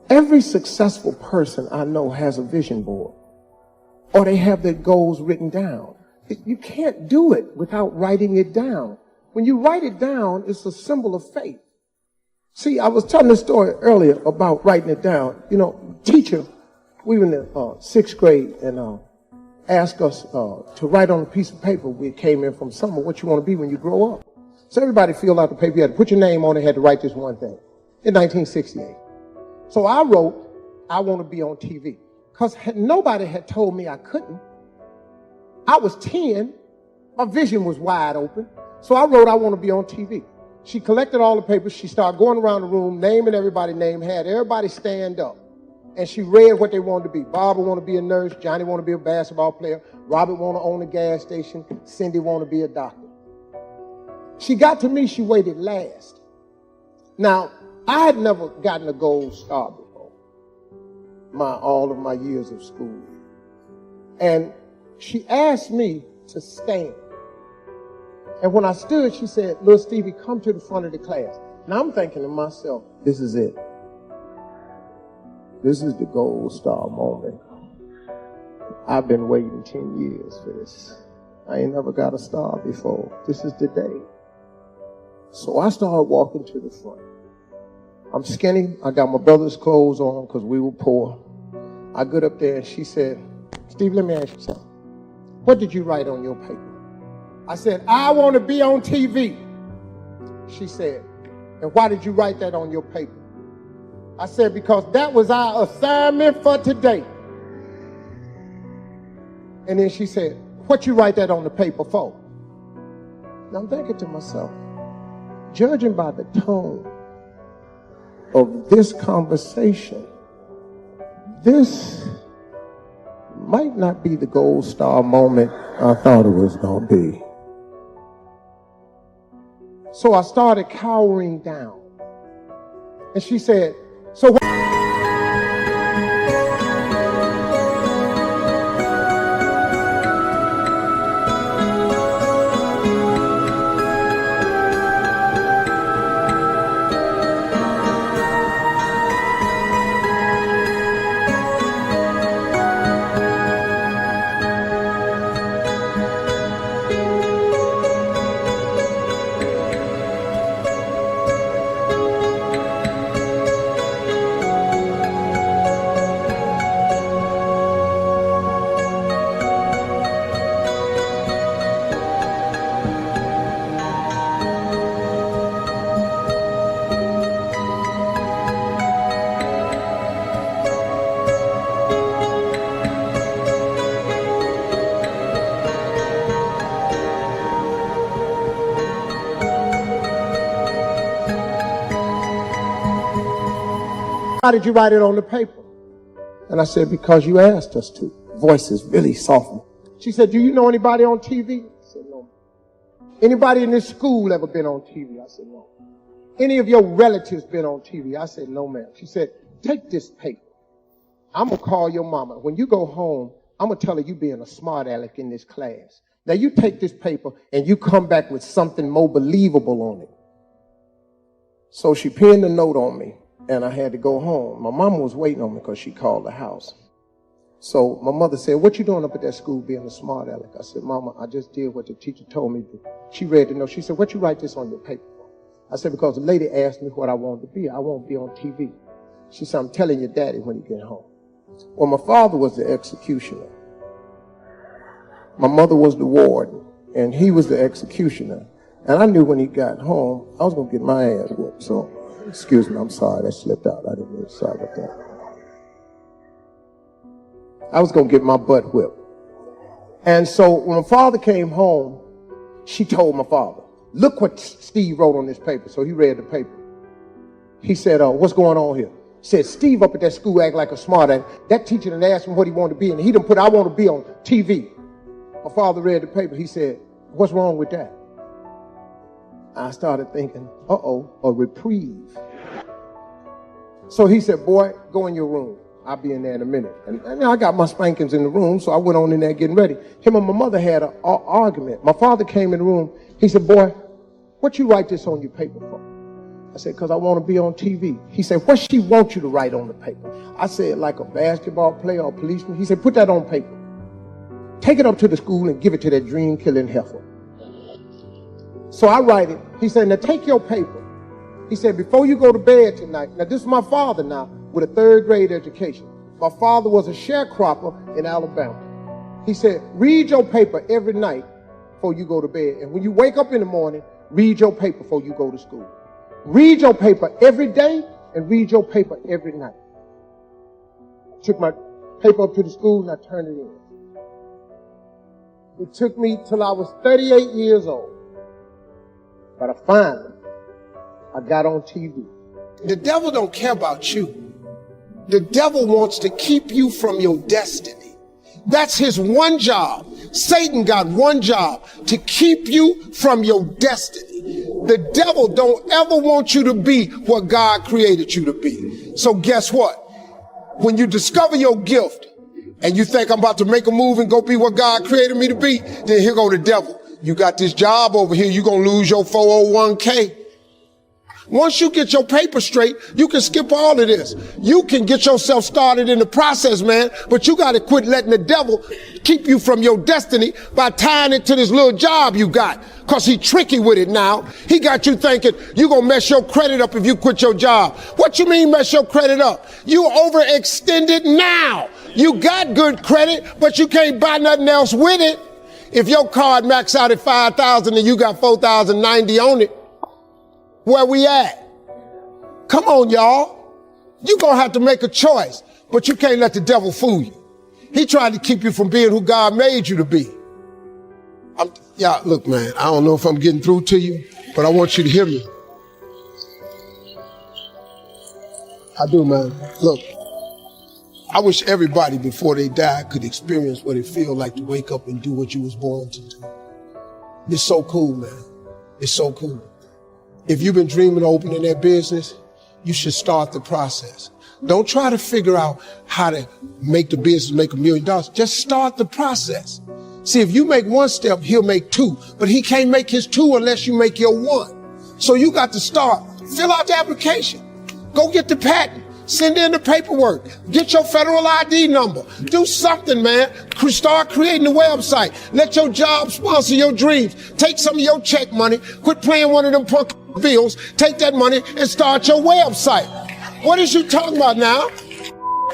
Every successful person I know has a vision board, or they have their goals written down. You can't do it without writing it down. When you write it down, it's a symbol of faith. See, I was telling this story earlier about writing it down. You know, teacher, we were in the sixth grade, and asked us to write on a piece of paper. We came in from summer, what you want to be when you grow up. So everybody filled out the paper. You had to put your name on it, had to write this one thing. In 1968. So I wrote, I want to be on TV. Because nobody had told me I couldn't. I was 10. My vision was wide open. So I wrote, I want to be on TV. She collected all the papers. She started going around the room, naming everybody's name, had everybody stand up. And she read what they wanted to be. Barbara want to be a nurse. Johnny want to be a basketball player. Robert want to own a gas station. Cindy want to be a doctor. She got to me, she waited last. Now, I had never gotten a gold star before, all of my years of school. And she asked me to stand. And when I stood, she said, little Stevie, come to the front of the class. Now I'm thinking to myself, this is it. This is the gold star moment. I've been waiting 10 years for this. I ain't never got a star before. This is the day. So I started walking to the front. I'm skinny. I got my brother's clothes on because we were poor. I got up there and she said, Steve, let me ask you something. What did you write on your paper? I said, I want to be on TV. She said, and why did you write that on your paper? I said, because that was our assignment for today. And then she said, what you write that on the paper for? Now I'm thinking to myself, judging by the tone of this conversation, this might not be the gold star moment I thought it was going to be. So I started cowering down. And she said, so what? Why did you write it on the paper? And I said, because you asked us to. Voice is really soft. She said, do you know anybody on TV? I said, no. Anybody in this school ever been on TV? I said, no. Any of your relatives been on TV? I said, no, ma'am. She said, take this paper. I'm going to call your mama. When you go home, I'm going to tell her you being a smart aleck in this class. Now you take this paper and you come back with something more believable on it. So she pinned a note on me. And I had to go home. My mama was waiting on me because she called the house. So my mother said, what you doing up at that school being a smart aleck? I said, Mama, I just did what the teacher told me to. She read the note. She said, what you write this on your paper for? I said, because the lady asked me what I wanted to be. I want to be on TV. She said, I'm telling your daddy when you get home. Well, my father was the executioner. My mother was the warden, and he was the executioner. And I knew when he got home, I was going to get my ass whooped. So, excuse me, I'm sorry, that slipped out. I didn't mean, sorry about that. I was going to get my butt whipped. And so when my father came home, she told my father, look what Steve wrote on this paper. So he read the paper. He said, what's going on here? He said, Steve up at that school act like a smart ass. That teacher done asked him what he wanted to be, and he done put, I want to be on TV. My father read the paper. He said, what's wrong with that? I started thinking, a reprieve. So he said, boy, go in your room. I'll be in there in a minute. And I got my spankings in the room, so I went on in there getting ready. Him and my mother had an argument. My father came in the room. He said, boy, what you write this on your paper for? I said, because I want to be on TV. He said, what she want you to write on the paper? I said, like a basketball player or policeman. He said, put that on paper. Take it up to the school and give it to that dream-killing heifer. So I write it. He said, now take your paper. He said, before you go to bed tonight, now this is my father now with a 3rd grade education. My father was a sharecropper in Alabama. He said, read your paper every night before you go to bed. And when you wake up in the morning, read your paper before you go to school. Read your paper every day and read your paper every night. I took my paper up to the school and I turned it in. It took me till I was 38 years old. But I got on TV. The devil don't care about you. The devil wants to keep you from your destiny. That's his one job. Satan got one job, to keep you from your destiny. The devil don't ever want you to be what God created you to be. So guess what? When you discover your gift and you think I'm about to make a move and go be what God created me to be, then here go the devil. You got this job over here, you're going to lose your 401k. Once you get your paper straight, you can skip all of this. You can get yourself started in the process, man, but you got to quit letting the devil keep you from your destiny by tying it to this little job you got, because he's tricky with it now. He got you thinking you're going to mess your credit up if you quit your job. What you mean mess your credit up? You overextended now. You got good credit, but you can't buy nothing else with it. If your card max out at $5,000 and you got $4,090 on it, where we at? Come on, y'all. You're going to have to make a choice, but you can't let the devil fool you. He tried to keep you from being who God made you to be. Look, man, I don't know if I'm getting through to you, but I want you to hear me. I do, man. Look, I wish everybody before they die could experience what it feels like to wake up and do what you was born to do. It's so cool, man. It's so cool. If you've been dreaming of opening that business, you should start the process. Don't try to figure out how to make the business make $1 million. Just start the process. See, if you make one step, he'll make two, but he can't make his two unless you make your one. So you got to start. Fill out the application. Go get the patent. Send in the paperwork. Get your federal ID number. Do something, man. Start creating a website. Let your job sponsor your dreams. Take some of your check money. Quit playing one of them punk bills. Take that money and start your website. What is you talking about now?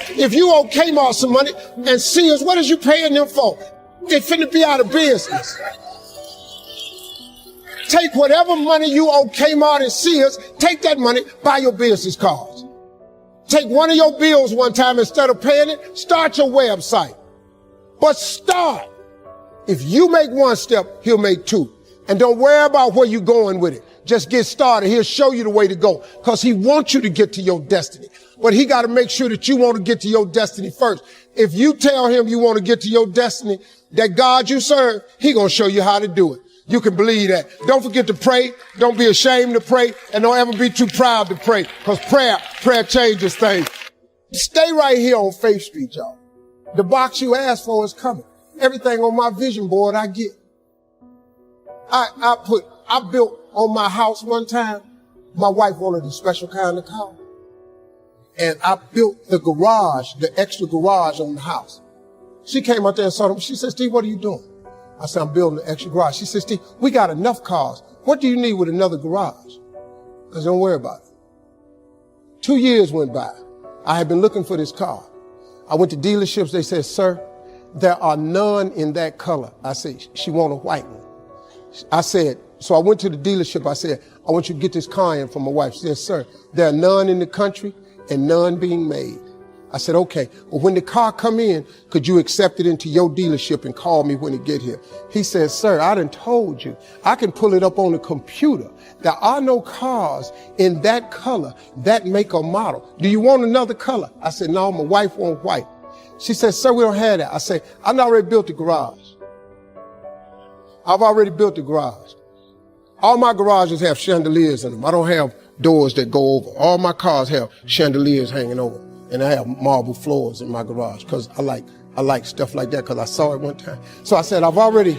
If you owe Kmart some money and Sears, what is you paying them for? They finna be out of business. Take whatever money you owe Kmart and Sears, take that money, buy your business cards. Take one of your bills one time instead of paying it, start your website. But start. If you make one step, he'll make two. And don't worry about where you're going with it. Just get started. He'll show you the way to go because he wants you to get to your destiny. But he got to make sure that you want to get to your destiny first. If you tell him you want to get to your destiny, that God you serve, he going to show you how to do it. You can believe that. Don't forget to pray. Don't be ashamed to pray. And don't ever be too proud to pray because prayer changes things. Stay right here on Faith Street, y'all. The box you asked for is coming. Everything on my vision board I get. I built on my house one time. My wife wanted a special kind of car. And I built the garage, the extra garage on the house. She came out there and saw them. She said, Steve, what are you doing? I said, I'm building an extra garage. She said, Steve, we got enough cars. What do you need with another garage? I said, don't worry about it. 2 years went by. I had been looking for this car. I went to dealerships. They said, sir, there are none in that color. I said, she want a white one. I said, so I went to the dealership. I said, I want you to get this car in for my wife. She said, sir, there are none in the country and none being made. I said, okay, well, when the car come in, could you accept it into your dealership and call me when it get here? He said, sir, I done told you, I can pull it up on the computer. There are no cars in that color, that make or model. Do you want another color? I said, no, my wife wants white. She said, sir, we don't have that. I said, I've already built the garage. I've already built the garage. All my garages have chandeliers in them. I don't have doors that go over. All my cars have chandeliers hanging over. And I have marble floors in my garage because I like stuff like that because I saw it one time. So I said, I've already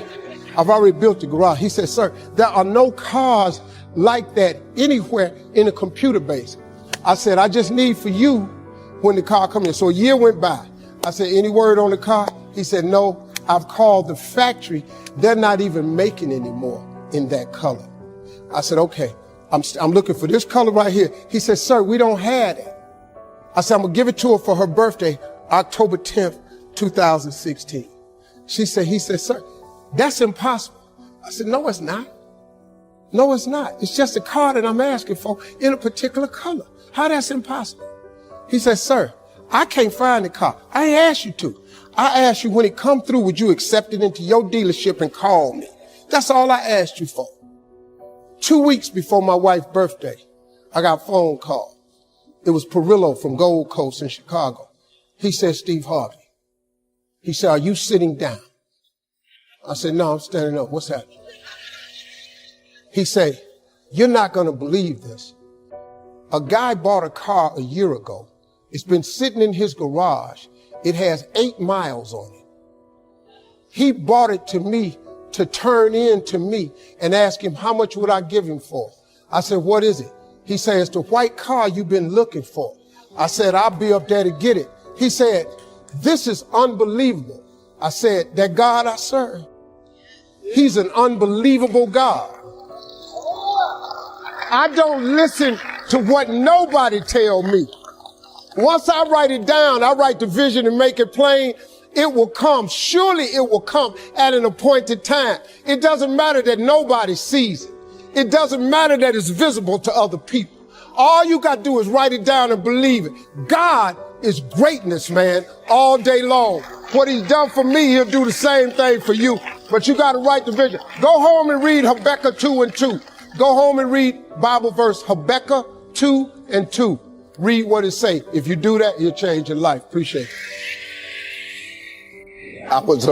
built the garage. He said, sir, there are no cars like that anywhere in a computer base. I said, I just need for you when the car comes in. So a year went by. I said, any word on the car? He said, no, I've called the factory. They're not even making anymore in that color. I said, okay, I'm looking for this color right here. He said, sir, we don't have it. I said, I'm going to give it to her for her birthday, October 10th, 2016. He said, sir, that's impossible. I said, no, it's not. No, it's not. It's just a car that I'm asking for in a particular color. How that's impossible? He said, sir, I can't find the car. I ain't asked you to. I asked you when it come through, would you accept it into your dealership and call me? That's all I asked you for. 2 weeks before my wife's birthday, I got a phone call. It was Perillo from Gold Coast in Chicago. He said, Steve Harvey. He said, are you sitting down? I said, no, I'm standing up. What's happening? He said, you're not going to believe this. A guy bought a car a year ago. It's been sitting in his garage. It has 8 miles on it. He bought it to me to turn in to me and ask him, how much would I give him for? I said, what is it? He said, it's the white car you've been looking for. I said, I'll be up there to get it. He said, this is unbelievable. I said, that God I serve, he's an unbelievable God. I don't listen to what nobody tell me. Once I write it down, I write the vision and make it plain, it will come. Surely it will come at an appointed time. It doesn't matter that nobody sees it. It doesn't matter that it's visible to other people. All you got to do is write it down and believe it. God is greatness, man, all day long. What he's done for me, he'll do the same thing for you. But you got to write the vision. Go home and read Habakkuk 2:2. Go home and read Bible verse Habakkuk 2:2. Read what it say. If you do that, you'll change your life. Appreciate it. I was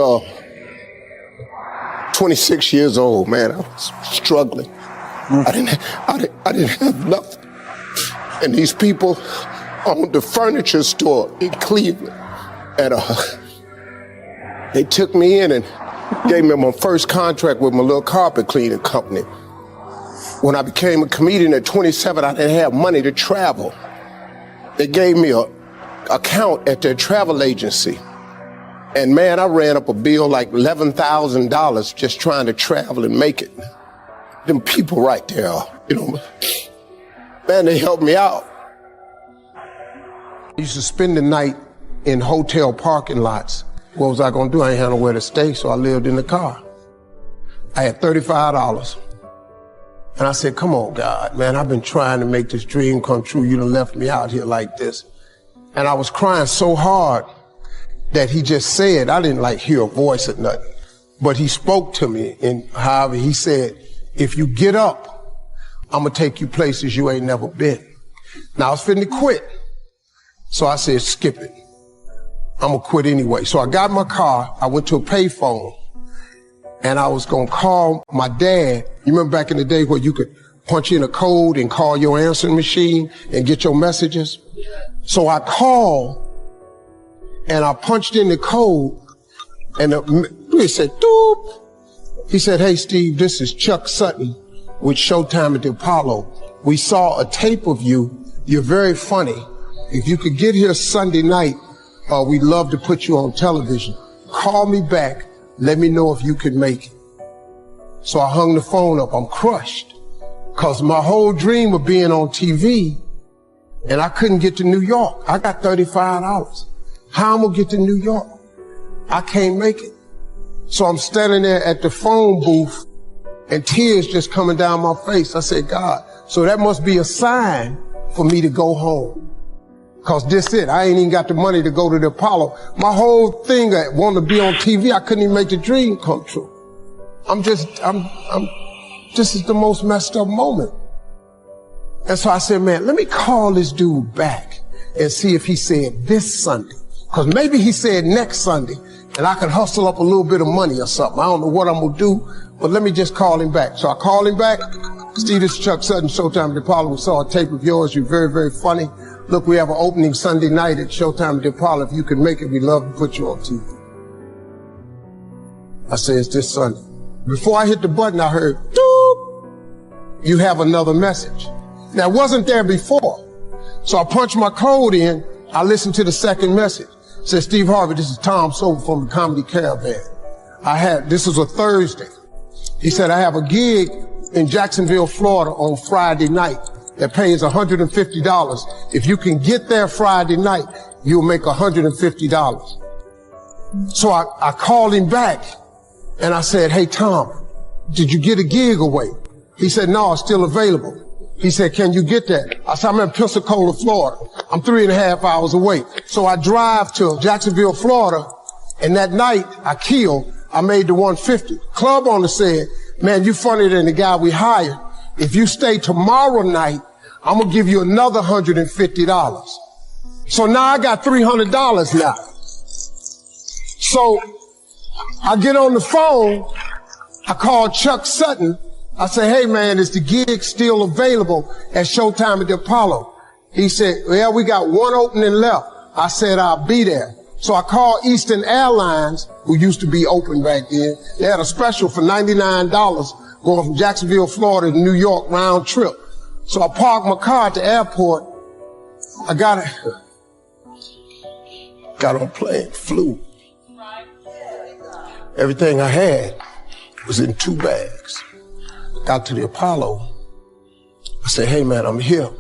26 years old, man. I was struggling. I didn't have nothing. And these people owned the furniture store in Cleveland. And they took me in and gave me my first contract with my little carpet cleaning company. When I became a comedian at 27, I didn't have money to travel. They gave me an account at their travel agency. And man, I ran up a bill like $11,000 just trying to travel and make it. Them people right there, you know, man, they helped me out. I used to spend the night in hotel parking lots. What was I gonna do? I ain't had nowhere to stay, so I lived in the car. I had $35. And I said, come on, God, man, I've been trying to make this dream come true. You done left me out here like this. And I was crying so hard that he just said, I didn't like hear a voice or nothing, but he spoke to me in Harvey. He said, if you get up, I'm gonna take you places you ain't never been. Now I was finna quit. So I said, skip it. I'm gonna quit anyway. So I got in my car, I went to a payphone, and I was gonna call my dad. You remember back in the day where you could punch in a code and call your answering machine and get your messages? So I called and I punched in the code and it said, doop. He said, hey, Steve, this is Chuck Sutton with Showtime at the Apollo. We saw a tape of you. You're very funny. If you could get here Sunday night, we'd love to put you on television. Call me back. Let me know if you could make it. So I hung the phone up. I'm crushed because my whole dream of being on TV, and I couldn't get to New York. I got $35. How am I gonna get to New York? I can't make it. So I'm standing there at the phone booth and tears just coming down my face. I said, God, so that must be a sign for me to go home. Cause this it, I ain't even got the money to go to the Apollo. My whole thing, I wanted to be on TV, I couldn't even make the dream come true. This is the most messed up moment. And so I said, man, let me call this dude back and see if he said this Sunday. Cause maybe he said next Sunday and I could hustle up a little bit of money or something. I don't know what I'm gonna do, but let me just call him back. So I called him back. Steve, this is Chuck Sutton, Showtime at the Apollo. We saw a tape of yours. You're very, very funny. Look, we have an opening Sunday night at Showtime at the Apollo. If you can make it, we'd love to put you on TV. I said, it's this Sunday. Before I hit the button, I heard, doop, you have another message. Now, it wasn't there before. So I punched my code in. I listened to the second message. It said, Steve Harvey, this is Tom Sober from the Comedy Caravan. This was a Thursday. He said, I have a gig in Jacksonville, Florida on Friday night that pays $150. If you can get there Friday night, you'll make $150. So I called him back and I said, hey, Tom, did you get a gig away? He said, no, it's still available. He said, can you get that? I said, I'm in Pensacola, Florida. I'm 3.5 hours away. So I drive to Jacksonville, Florida, and that night I made the 150. Club owner said, man, you funnier than the guy we hired. If you stay tomorrow night, I'm gonna give you another $150. So now I got $300 now. So I get on the phone, I call Chuck Sutton. I say, hey man, is the gig still available at Showtime at the Apollo? He said, well, we got one opening left. I said, I'll be there. So I called Eastern Airlines, who used to be open back then. They had a special for $99 going from Jacksonville, Florida to New York round trip. So I parked my car at the airport. I got on a plane, flew. Everything I had was in 2 bags. Got to the Apollo. I said, hey man, I'm here.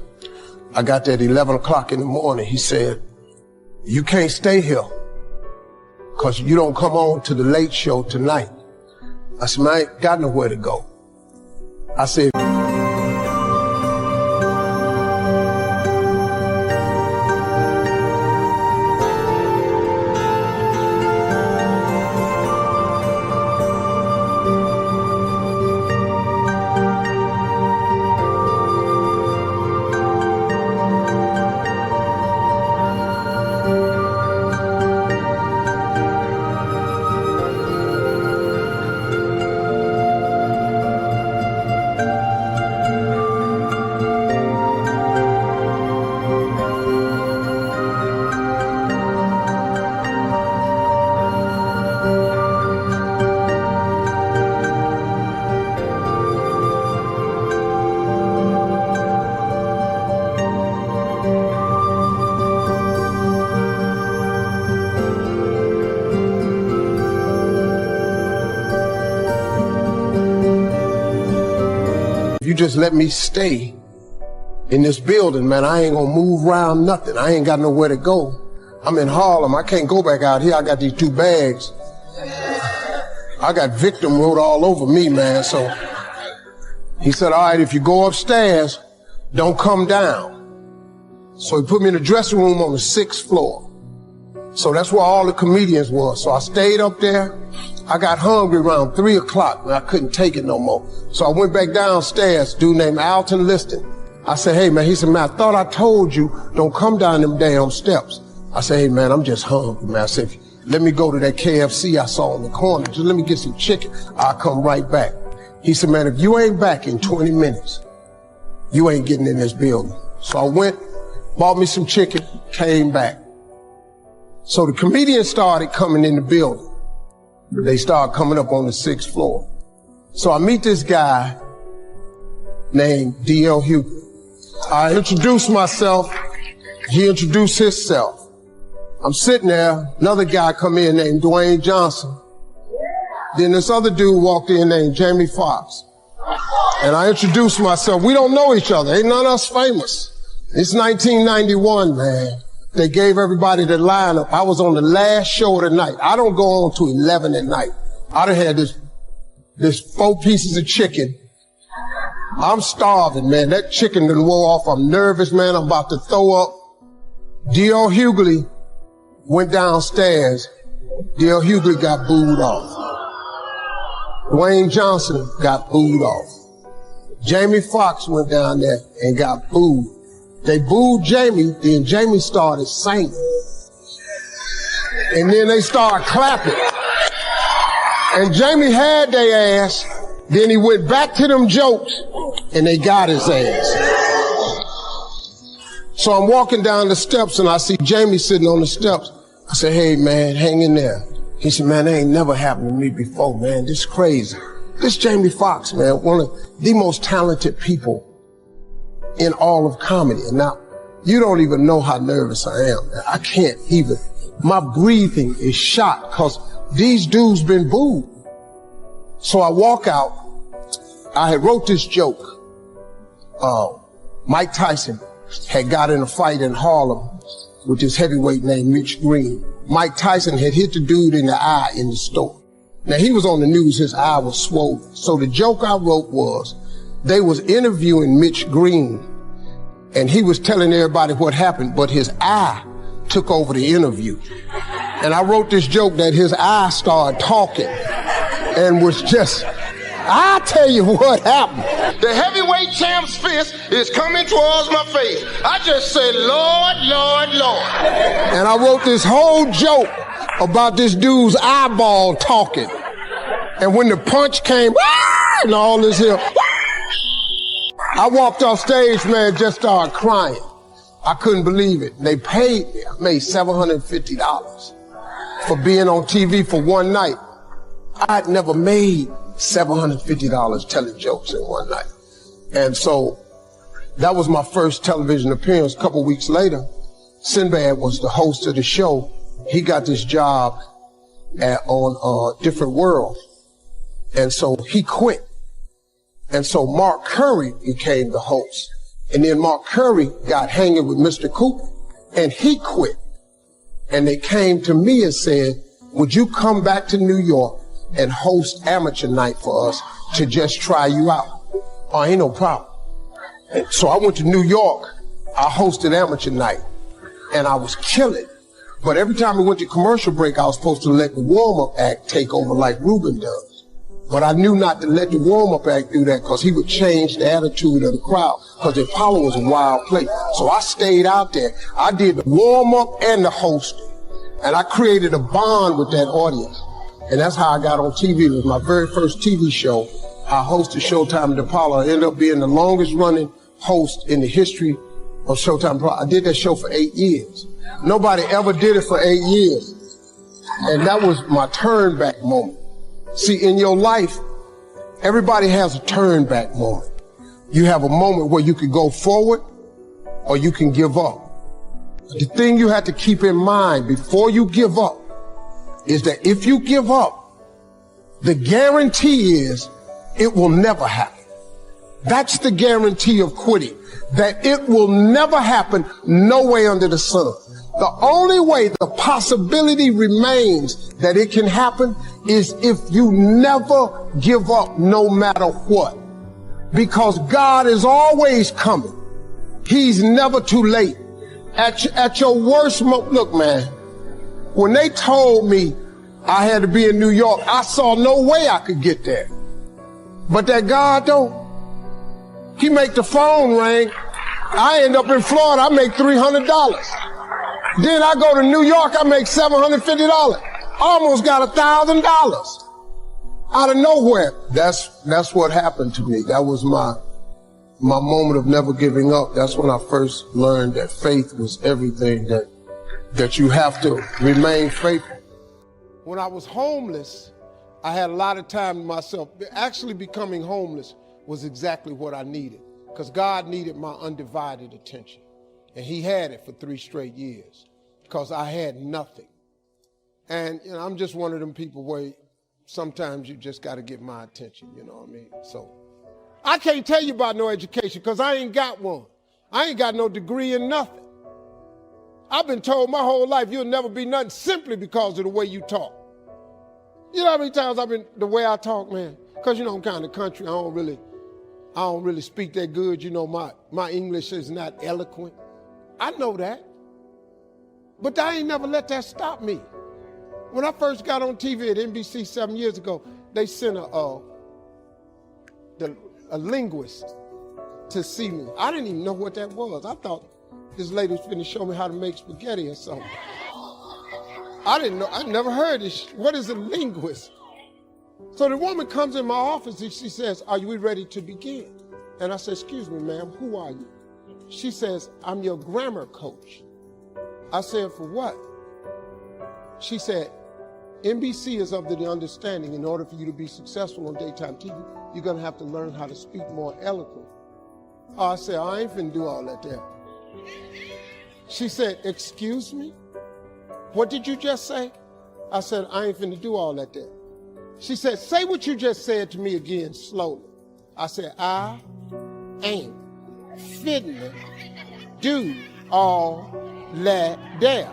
I got there at 11 o'clock in the morning. He said, you can't stay here because you don't come on to the late show tonight. I said, man, I ain't got nowhere to go. I said, you just let me stay in this building, man, I ain't gonna move around nothing. I ain't got nowhere to go. I'm in Harlem. I can't go back out here. I got these 2 bags. I got victim wrote all over me, man. So he said, all right, if you go upstairs, don't come down. So he put me in the dressing room on the 6th floor. So that's where all the comedians were. So I stayed up there. I got hungry around 3 o'clock, and I couldn't take it no more. So I went back downstairs, dude named Alton Liston. I said, hey, man, he said, man, I thought I told you, don't come down them damn steps. I said, hey, man, I'm just hungry, man. I said, let me go to that KFC I saw in the corner. Just let me get some chicken. I'll come right back. He said, man, if you ain't back in 20 minutes, you ain't getting in this building. So I went, bought me some chicken, came back. So the comedians started coming in the building. They started coming up on the 6th floor. So I meet this guy named D.L. Hughley. I introduced myself. He introduced himself. I'm sitting there, another guy come in named Dwayne Johnson. Then this other dude walked in named Jamie Foxx. And I introduced myself. We don't know each other. Ain't none of us famous. It's 1991, man. They gave everybody the lineup. I was on the last show of the night. I don't go on to 11 at night. I done had this 4 pieces of chicken. I'm starving, man. That chicken done wore off. I'm nervous, man. I'm about to throw up. D.L. Hughley went downstairs. D.L. Hughley got booed off. Dwayne Johnson got booed off. Jamie Foxx went down there and got booed. They booed Jamie, then Jamie started singing. And then they started clapping. And Jamie had their ass, then he went back to them jokes, and they got his ass. So I'm walking down the steps, and I see Jamie sitting on the steps. I said, hey, man, hang in there. He said, man, that ain't never happened to me before, man. This is crazy. This Jamie Foxx, man, one of the most talented people in all of comedy. And now, you don't even know how nervous I am. I can't even. My breathing is shot because these dudes been booed. So I walk out. I had wrote this joke. Mike Tyson had got in a fight in Harlem with this heavyweight named Mitch Green. Mike Tyson had hit the dude in the eye in the store. Now, he was on the news. His eye was swollen. So the joke I wrote was, they was interviewing Mitch Green, and he was telling everybody what happened, but his eye took over the interview. And I wrote this joke that his eye started talking and was just, I'll tell you what happened. The heavyweight champ's fist is coming towards my face. I just said, Lord, Lord, Lord. And I wrote this whole joke about this dude's eyeball talking. And when the punch came, and all this here, I walked off stage, man, just started crying. I couldn't believe it. They paid me. I made $750 for being on TV for one night. I'd never made $750 telling jokes in one night. And so that was my first television appearance. A couple weeks later, Sinbad was the host of the show. He got this job on Different World. And so he quit. And so Mark Curry became the host. And then Mark Curry got hanging with Mr. Cooper, and he quit. And they came to me and said, would you come back to New York and host amateur night for us to just try you out? Oh, ain't no problem. And so I went to New York. I hosted amateur night, and I was killing. But every time we went to commercial break, I was supposed to let the warm-up act take over like Ruben does. But I knew not to let the warm-up act do that because he would change the attitude of the crowd, because the Apollo was a wild place. So I stayed out there. I did the warm-up and the hosting. And I created a bond with that audience. And that's how I got on TV. It was my very first TV show. I hosted Showtime at the Apollo. I ended up being the longest running host in the history of Showtime Apollo. I did that show for 8 years. Nobody ever did it for 8 years. And that was my turn back moment. See, in your life, everybody has a turn back moment. You have a moment where you can go forward or you can give up. The thing you have to keep in mind before you give up is that if you give up, the guarantee is it will never happen. That's the guarantee of quitting, that it will never happen, no way under the sun. The only way the possibility remains that it can happen is if you never give up no matter what. Because God is always coming. He's never too late. At your worst moment, look, man, when they told me I had to be in New York, I saw no way I could get there. But that God, though, He make the phone ring. I end up in Florida, I make $300. Then I go to New York, I make $750. Almost got $1,000 out of nowhere. That's what happened to me. That was my moment of never giving up. That's when I first learned that faith was everything, that you have to remain faithful. When I was homeless, I had a lot of time to myself. Actually becoming homeless was exactly what I needed, because God needed my undivided attention. And He had it for 3 straight years, because I had nothing. And I'm just one of them people where sometimes you just got to get my attention, you know what I mean? So I can't tell you about no education, because I ain't got one. I ain't got no degree in nothing. I've been told my whole life you'll never be nothing simply because of the way you talk. You know how many times the way I talk, man? Because I'm kind of country. I don't really speak that good. My English is not eloquent. I know that. But I ain't never let that stop me. When I first got on TV at NBC 7 years ago, they sent a linguist to see me. I didn't even know what that was. I thought this lady was finna show me how to make spaghetti or something. I didn't know. I never heard this. What is a linguist? So the woman comes in my office and she says, "Are we ready to begin?" And I said, "Excuse me, ma'am, who are you?" She says, "I'm your grammar coach." I said, "For what?" She said, "NBC is of the understanding in order for you to be successful on daytime TV, you're going to have to learn how to speak more eloquent." I said, "I ain't finna do all that there." She said, "Excuse me? What did you just say?" I said, "I ain't finna do all that there." She said, "Say what you just said to me again slowly." I said, "I ain't finna do all that there."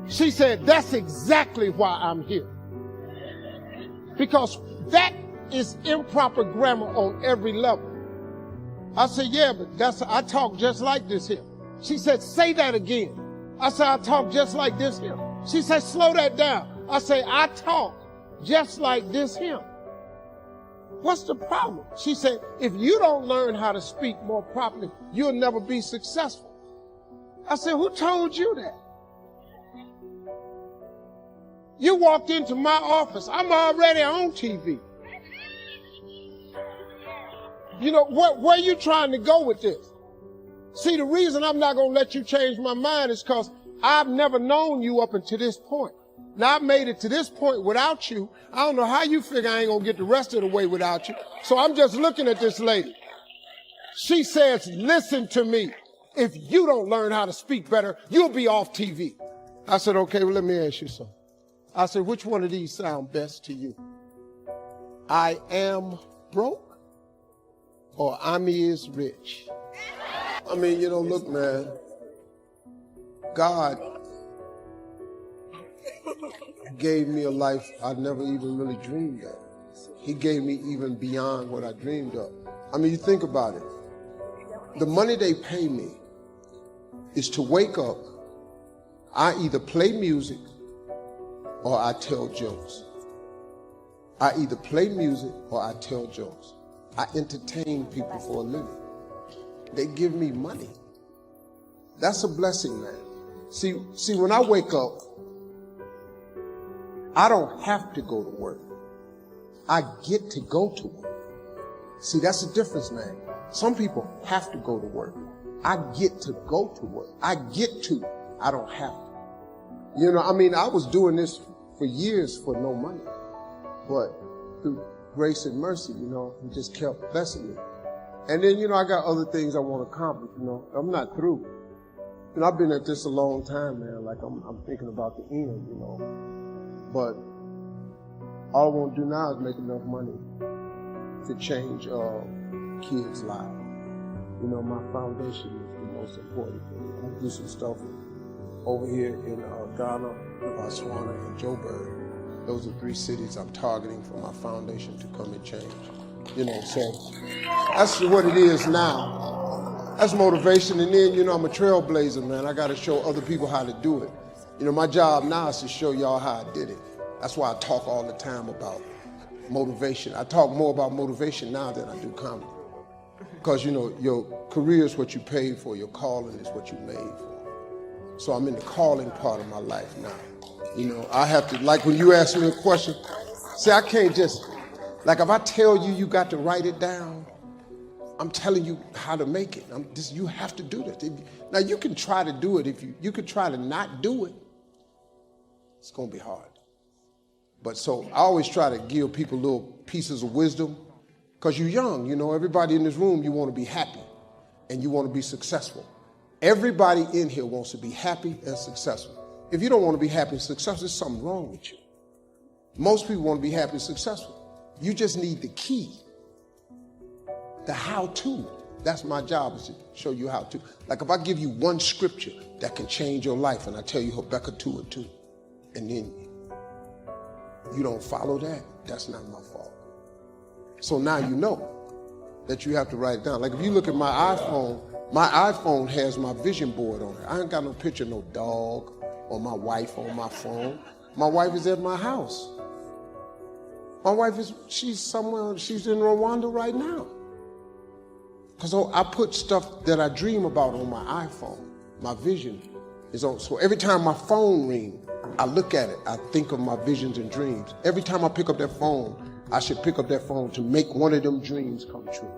She said, "That's exactly why I'm here. Because that is improper grammar on every level." I said, "Yeah, but I talk just like this here." She said, "Say that again." I said, "I talk just like this here." She said, "Slow that down." I say, "I talk just like this here." "What's the problem?" She said, "If you don't learn how to speak more properly, you'll never be successful." I said, "Who told you that?" "You walked into my office. I'm already on TV." Where are you trying to go with this? See, the reason I'm not going to let you change my mind is because I've never known you up until this point. Now, I've made it to this point without you. I don't know how you figure I ain't going to get the rest of the way without you. So I'm just looking at this lady. She says, "Listen to me. If you don't learn how to speak better, you'll be off TV." I said, "Okay, well, let me ask you something." I said, "Which one of these sound best to you? I am broke or I'm is rich?" I mean, look, man, God gave me a life I never even really dreamed of. He gave me even beyond what I dreamed of. I mean, you think about it. The money they pay me is to wake up, I either play music or I tell jokes. I either play music or I tell jokes. I entertain people for a living. They give me money. That's a blessing, man. See, when I wake up, I don't have to go to work. I get to go to work. See, that's the difference, man. Some people have to go to work. I get to go to work. I get to. I don't have to. I was doing this for years for no money. But through grace and mercy, He just kept blessing me. And then, I got other things I want to accomplish, I'm not through. I've been at this a long time, man. Like, I'm thinking about the end, But all I want to do now is make enough money to change kids' lives. You know, my foundation is the most important thing. I do some stuff over here in Ghana, Botswana, and Joburg. Those are 3 cities I'm targeting for my foundation to come and change. You know, so that's what it is now. That's motivation. And then, you know, I'm a trailblazer, man. I got to show other people how to do it. You know, my job now is to show y'all how I did it. That's why I talk all the time about motivation. I talk more about motivation now than I do comedy. Because, you know, your career is what you paid for. Your calling is what you made for. So I'm in the calling part of my life now. You know, I have to, like when you ask me a question, see, I can't just, like if I tell you you got to write it down, I'm telling you how to make it. You have to do this. Now you can try to do it. If you could try to not do it, it's gonna be hard. But so I always try to give people little pieces of wisdom, because you're young, you know, everybody in this room, you want to be happy and you want to be successful. Everybody in here wants to be happy and successful. If you don't want to be happy and successful, there's something wrong with you. Most people want to be happy and successful. You just need the key, the how-to. That's my job, is to show you how to. Like if I give you one scripture that can change your life and I tell you Habakkuk 2:2, and then you don't follow that, that's not my fault. So now you know that you have to write it down. Like if you look at my iPhone has my vision board on it. I ain't got no picture of no dog or my wife on my phone. My wife is at my house. My wife she's somewhere, she's in Rwanda right now. Because I put stuff that I dream about on my iPhone. My vision is on. So every time my phone rings, I look at it. I think of my visions and dreams. Every time I pick up that phone, I should pick up that phone to make one of them dreams come true.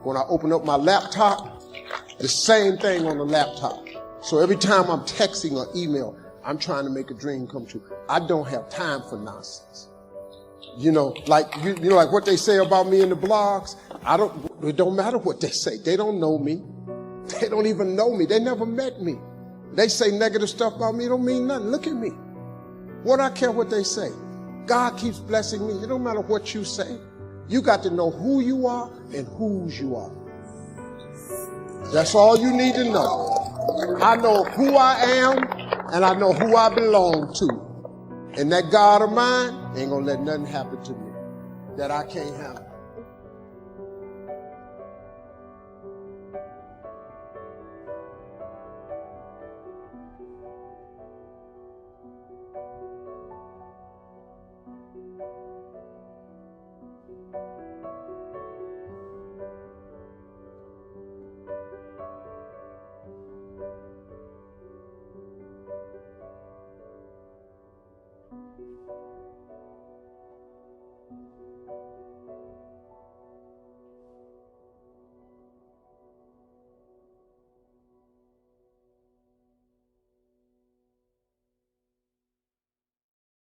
When I open up my laptop, the same thing on the laptop. So every time I'm texting or email, I'm trying to make a dream come true. I don't have time for nonsense. You know, like you know, like what they say about me in the blogs. It don't matter what they say. They don't know me. They don't even know me. They never met me. They say negative stuff about me. It don't mean nothing. Look at me. What I care what they say. God keeps blessing me. It don't matter what you say. You got to know who you are and whose you are. That's all you need to know. I know who I am and I know who I belong to. And that God of mine ain't gonna let nothing happen to me that I can't handle.